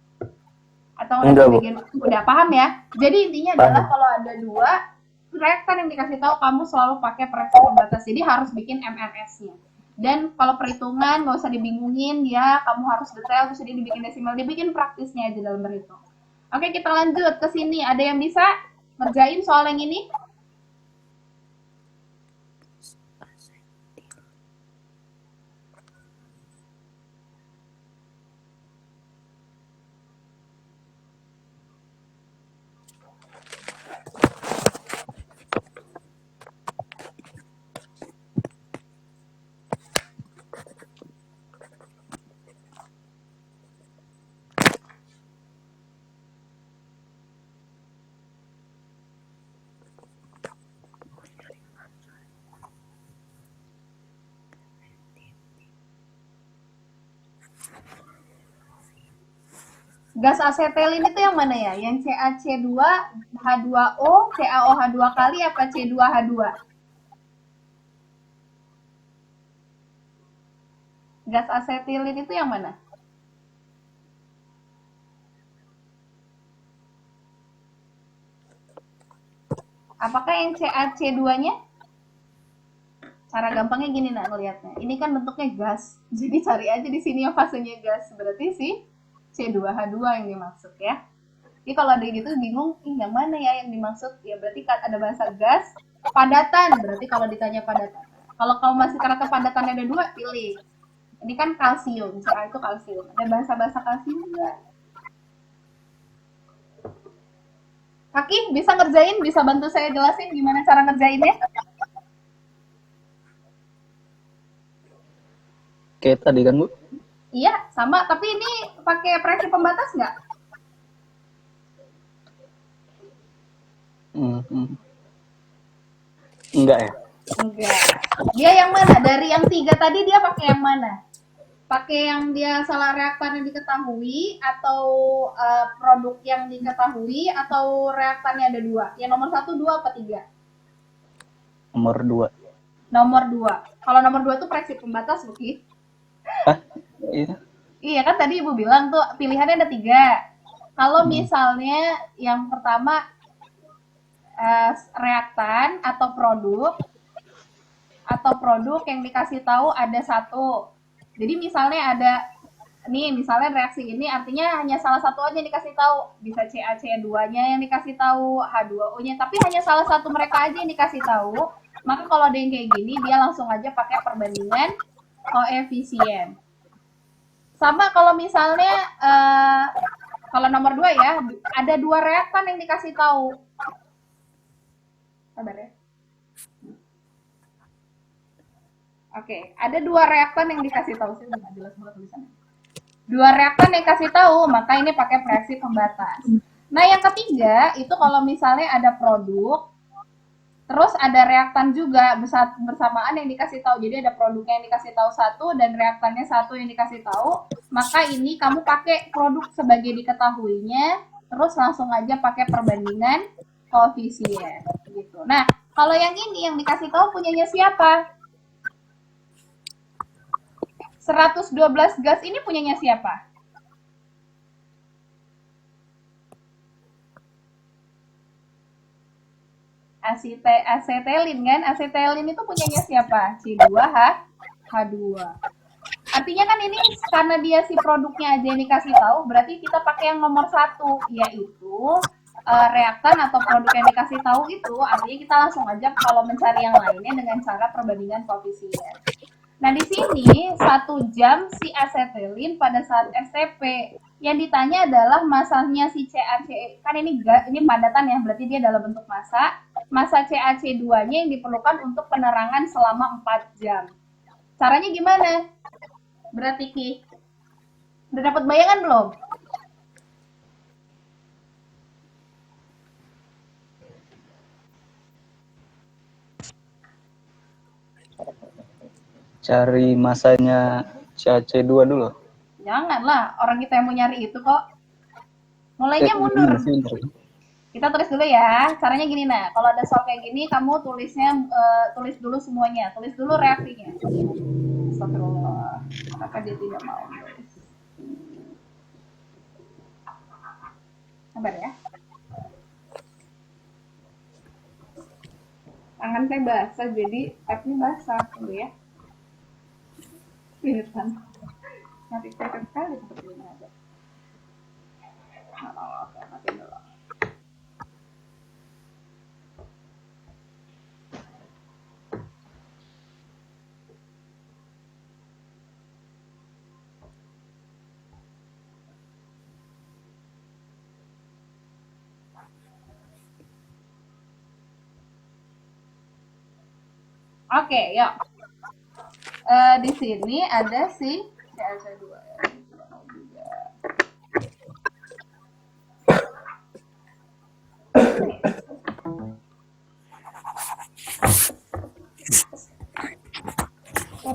Atau Enggak, Bu. bagian udah paham ya. Jadi intinya adalah kalau ada 2 reaktan yang dikasih tahu, kamu selalu pakai fraksi pembatas. Jadi harus bikin MRS-nya. Dan kalau perhitungan nggak usah dibingungin ya, kamu harus detail, terus jadi dibikin desimal, dibikin praktisnya aja dalam berhitung. Oke, kita lanjut ke sini. Ada yang bisa ngerjain soal yang ini? Gas asetilin itu yang mana ya? Yang CaC2, H2O, CaOH2 kali apa C2H2? Gas asetilin itu yang mana? Apakah yang CaC2-nya? Cara gampangnya gini nak ngelihatnya. Ini kan bentuknya gas. Jadi cari aja di sini yang fasenya gas. Berarti si C2H2 yang dimaksud ya. Jadi kalau ada gitu bingung, yang mana ya yang dimaksud? Ya berarti ada bahasa gas, padatan. Berarti kalau ditanya padatan. Kalau kamu masih karena kepadatannya ada dua, pilih. Ini kan kalsium, Ca itu kalsium. Ada bahasa-bahasa kalsium juga. Kaki bisa ngerjain, bisa bantu saya jelasin gimana cara ngerjainnya? Kayak tadi kan, Bu? Iya, sama. Tapi ini pakai prinsip pembatas nggak? Enggak ya? Enggak. Dia yang mana? Dari yang 3 tadi dia pakai yang mana? Pakai yang dia salah reaktan yang diketahui, atau produk yang diketahui, atau reaktannya ada 2? Yang nomor 1, 2, apa 3? Nomor 2. Nomor 2. Kalau nomor 2 itu prinsip pembatas, Buki. Hah? Iya. Iya kan tadi Ibu bilang tuh pilihannya ada 3. Kalau misalnya yang pertama reaktan atau produk yang dikasih tahu ada 1. Jadi misalnya ada nih, misalnya reaksi ini artinya hanya salah satu aja yang dikasih tahu. Bisa CaC2-nya yang dikasih tahu, H2O-nya, tapi hanya salah satu mereka aja yang dikasih tahu. Maka kalau ada yang kayak gini, dia langsung aja pakai perbandingan koefisien. Sama kalau misalnya kalau nomor 2 ya, ada 2 reaktan yang dikasih tahu. Sabar ya. Oke, ada 2 reaktan yang dikasih tahu. Sih nggak jelas banget tulisannya. 2 reaktan yang kasih tahu, maka ini pakai prinsip pembatas. Nah, yang ketiga itu kalau misalnya ada produk, terus ada reaktan juga bersamaan yang dikasih tahu. Jadi ada produknya yang dikasih tahu 1 dan reaktannya 1 yang dikasih tahu, maka ini kamu pakai produk sebagai diketahuinya, terus langsung aja pakai perbandingan koefisien gitu. Nah, kalau yang ini yang dikasih tahu punyanya siapa? 112 gas ini punyanya siapa? Asetelin kan? Asetelin itu punyanya siapa? C2H H2. Artinya kan ini karena dia si produknya aja yang dikasih tahu, berarti kita pakai yang nomor 1, yaitu reaktan atau produk yang dikasih tahu itu, artinya kita langsung aja kalau mencari yang lainnya dengan cara perbandingan koefisien. Nah, di sini 1 jam si asetilin pada saat STP. Yang ditanya adalah masanya si CaC, kan ini padatan ya, berarti dia dalam bentuk massa. Massa CaC2-nya yang diperlukan untuk penerangan selama 4 jam. Caranya gimana? Berarti Ki, udah dapat bayangan belum? Cari masanya CaC2 dulu. Janganlah, orang kita yang mau nyari itu kok. Mulainya mundur. Kita tulis dulu ya. Caranya gini nah, kalau ada soal kayak gini kamu tulis dulu semuanya. Tulis dulu reaksinya. Astagfirullah. Kenapa dia tidak mau tulis? Sabar ya. Tangan saya basah jadi tabnya basah dulu ya. Kelihatan. Nanti saya sekali seperti ini aja. Oh, oke, mati dulu. Oke, yuk. Di sini ada si CaC2 ya.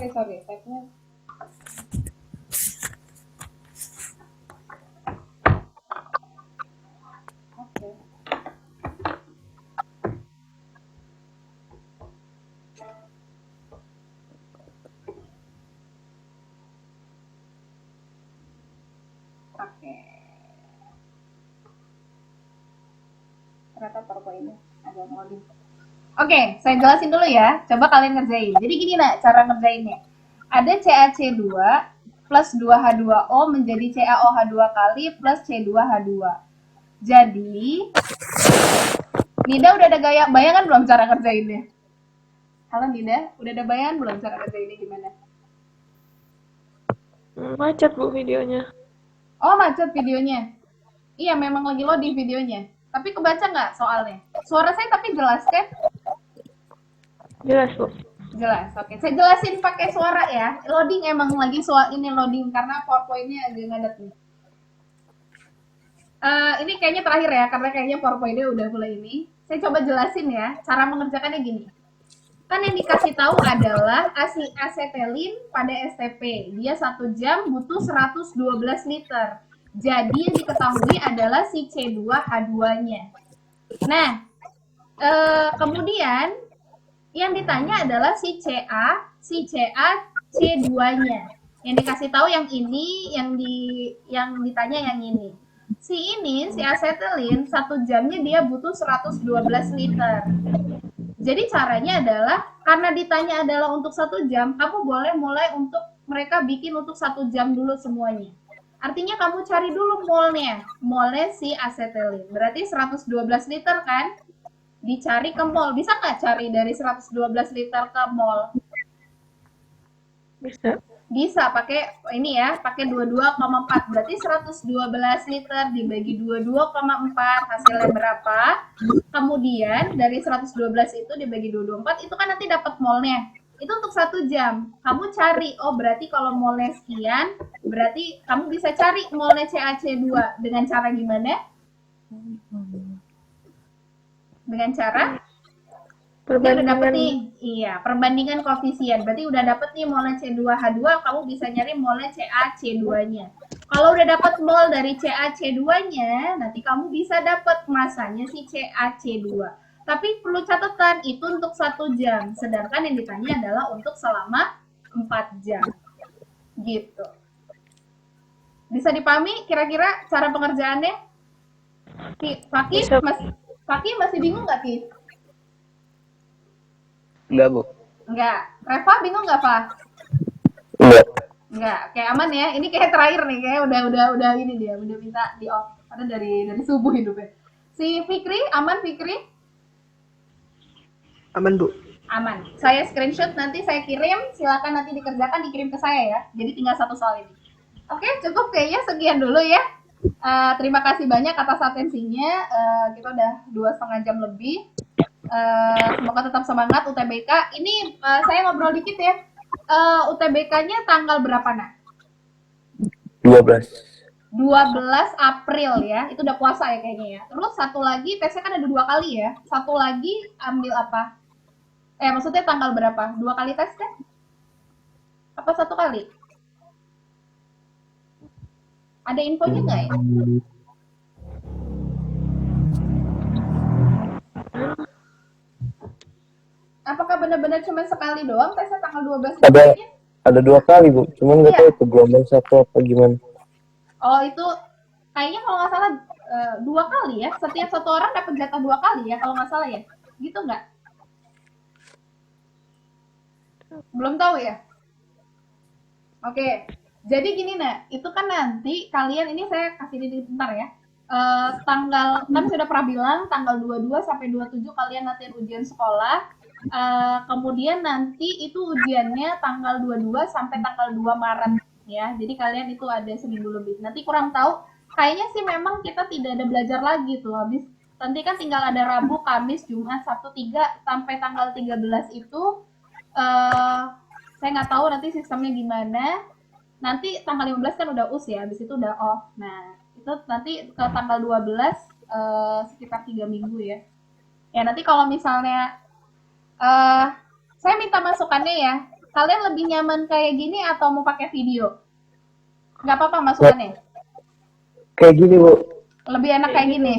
Sorry, tabnya. Oke. Oke. Ternyata PowerPoint ini agak ngoding. Oke, saya jelasin dulu ya. Coba kalian ngerjain. Jadi gini nak, cara ngerjainnya. Ada CaC2 plus 2H2O menjadi CaOH2 kali plus C2H2. Jadi, Nida udah ada gaya bayangan belum cara ngerjainnya? Halo Nida, udah ada bayangan belum cara ngerjainnya gimana? Macet Bu videonya. Oh, macet videonya. Iya, memang lagi loading videonya. Tapi kebaca nggak soalnya? Suara saya tapi jelas kan? Jelas Bu. Jelas, oke. Saya jelasin pakai suara ya. Loading emang lagi ini loading karena PowerPoint-nya agak ngadet nih. Ini kayaknya terakhir ya, karena kayaknya PowerPoint-nya udah mulai ini. Saya coba jelasin ya, cara mengerjakannya gini. Kan yang dikasih tahu adalah asetelin pada STP. Dia 1 jam butuh 112 liter. Jadi yang diketahui adalah si C2H2-nya. Nah, kemudian yang ditanya adalah si CA C2-nya. Yang dikasih tahu yang ini, yang ditanya yang ini. Si asetelin 1 jamnya dia butuh 112 liter. Jadi caranya adalah, karena ditanya adalah untuk 1 jam, kamu boleh mulai untuk mereka bikin untuk 1 jam dulu semuanya. Artinya kamu cari dulu molnya si asetelin. Berarti 112 liter kan? Dicari ke mol. Bisa nggak cari dari 112 liter ke mol? Bisa. Bisa pakai ini ya, pakai 22,4. Berarti 112 liter dibagi 22,4 hasilnya berapa? Kemudian dari 112 itu dibagi 224 itu kan nanti dapat molnya. Itu untuk 1 jam. Kamu cari, oh berarti kalau molnya sekian, berarti kamu bisa cari molnya CaC2 dengan cara gimana? Dengan cara udah dapet nih, iya, perbandingan koefisien. Berarti udah dapet nih molnya C2H2, kamu bisa nyari molnya CaC2-nya. Kalau udah dapet mol dari CaC2-nya, nanti kamu bisa dapet masanya si CaC2. Tapi perlu catatan, itu untuk 1 jam. Sedangkan yang ditanya adalah untuk selama 4 jam. Gitu. Bisa dipahami kira-kira cara pengerjaannya? Fakih masih bingung nggak, Ki? Enggak, Bu. Enggak. Reva bingung nggak, Pak? Enggak. Enggak. Kayak aman ya. Ini kayak terakhir nih, kayak udah ini dia, udah minta di off. Ada dari subuh hidupnya. Si Fikri, aman Fikri? Aman, Bu. Aman. Saya screenshot nanti saya kirim, silakan nanti dikerjakan dikirim ke saya ya. Jadi tinggal 1 soal ini. Oke, cukup kayaknya sekian dulu ya. Terima kasih banyak atas atensinya. Kita udah 2,5 jam lebih. Semoga tetap semangat UTBK. Ini saya ngobrol dikit ya. UTBK-nya tanggal berapa, Nak? 12. 12 April ya. Itu udah puasa ya kayaknya ya. Terus satu lagi, tesnya kan ada 2 kali ya. Satu lagi ambil apa? Maksudnya tanggal berapa? 2 kali tes kan? Apa 1 kali? Ada infonya nggak ya? Apakah benar-benar cuma sekali doang tesnya tanggal 12 itu? Ada 2 kali, Bu. Cuman nggak Iya. tahu itu gelombang 1 apa gimana. Oh, itu kayaknya kalau nggak salah 2 kali ya. Setiap 1 orang dapat jatah 2 kali ya kalau nggak salah ya. Gitu nggak? Belum tahu ya? Oke. Jadi gini, Nak. Itu kan nanti kalian, ini saya kasih di bentar ya. Tanggal, kan sudah pernah bilang tanggal 22 sampai 27 kalian nanti ujian sekolah. Kemudian nanti itu ujiannya tanggal 22 sampai tanggal 2 Maret ya. Jadi kalian itu ada seminggu lebih. Nanti kurang tahu, kayaknya sih memang kita tidak ada belajar lagi tuh. Habis nanti kan tinggal ada Rabu, Kamis, Jumat, Sabtu 3 sampai tanggal 13 itu saya nggak tahu nanti sistemnya gimana. Nanti tanggal 15 kan udah US ya, habis itu udah off. Nah, itu nanti ke tanggal 12 sekitar 3 minggu ya. Ya nanti kalau misalnya saya minta masukannya ya. Kalian lebih nyaman kayak gini atau mau pakai video? Nggak apa-apa masukannya. Kayak gini, Bu. Lebih enak kayak gini.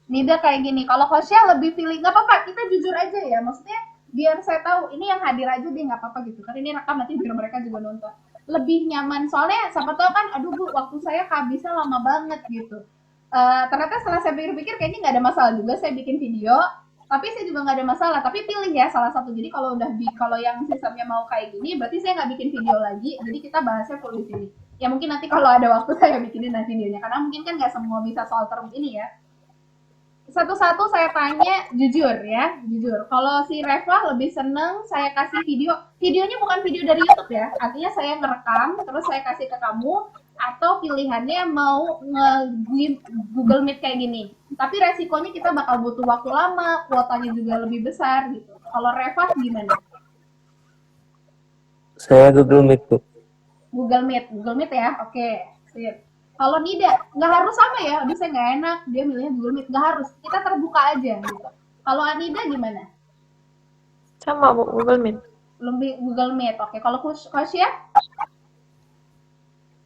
Nida kayak gini. Kalau Hosya lebih pilih, nggak apa-apa. Kita jujur aja ya. Maksudnya biar saya tahu ini yang hadir aja deh, nggak apa-apa gitu. Karena ini rekam nanti biar mereka juga nonton. Lebih nyaman soalnya siapa tahu kan, aduh Bu, waktu saya habisnya lama banget gitu. Ternyata setelah saya pikir-pikir kayaknya nggak ada masalah juga saya bikin video. Tapi saya juga nggak ada masalah. Tapi pilih ya salah satu. Jadi kalau yang sistemnya mau kayak gini, berarti saya nggak bikin video lagi. Jadi kita bahasnya full di sini. Ya mungkin nanti kalau ada waktu saya bikinin nanti videonya. Karena mungkin kan nggak semua bisa soal term ini ya. Satu-satu saya tanya jujur ya, jujur. Kalau si Reva lebih seneng saya kasih videonya bukan video dari YouTube ya. Artinya saya ngerekam, terus saya kasih ke kamu, atau pilihannya mau Google Meet kayak gini. Tapi resikonya kita bakal butuh waktu lama, kuotanya juga lebih besar gitu. Kalau Reva gimana? Saya Google Meet, Bu. Google Meet ya, oke, sip. Kalau Nida, nggak harus sama ya, aduh saya nggak enak, dia milihnya Google Meet, nggak harus, kita terbuka aja gitu. Kalau Anida gimana? Sama Bu, Google Meet. Lebih Google Meet, oke. Kalau Kosya?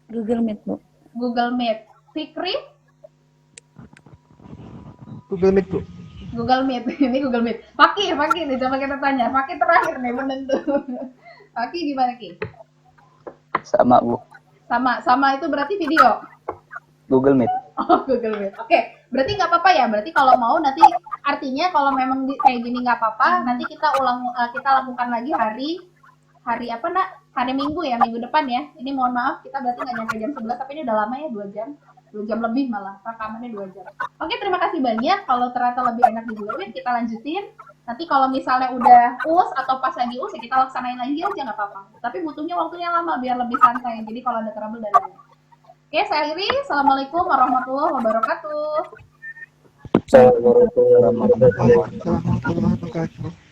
Google Meet, Bu. Google Meet. Fikri? Google Meet, Bu. Google Meet, ini Google Meet. Fakih nih, coba kita tanya. Fakih terakhir nih, menentu. Fakih gimana, Ki? Sama, Bu. Sama itu berarti video? Google Meet. Oh, Google Meet. Oke, berarti nggak apa-apa ya. Berarti kalau mau nanti artinya kalau memang kayak gini nggak apa-apa, nanti kita lakukan lagi hari apa nak? Hari Minggu ya, minggu depan ya. Ini mohon maaf, kita berarti nggak nyampe jam 11, tapi ini udah lama ya, 2 jam. 2 jam lebih malah, rekamannya 2 jam. Oke, terima kasih banyak. Kalau ternyata lebih enak di Google Meet, kita lanjutin. Nanti kalau misalnya udah us atau pas lagi us, ya kita laksanain lagi aja nggak apa-apa. Tapi butuhnya waktunya lama biar lebih santai. Jadi kalau ada trouble dan lain-lain. Oke, saya akhiri. Assalamualaikum warahmatullahi wabarakatuh. Assalamualaikum warahmatullahi wabarakatuh. Warahmatullahi wabarakatuh.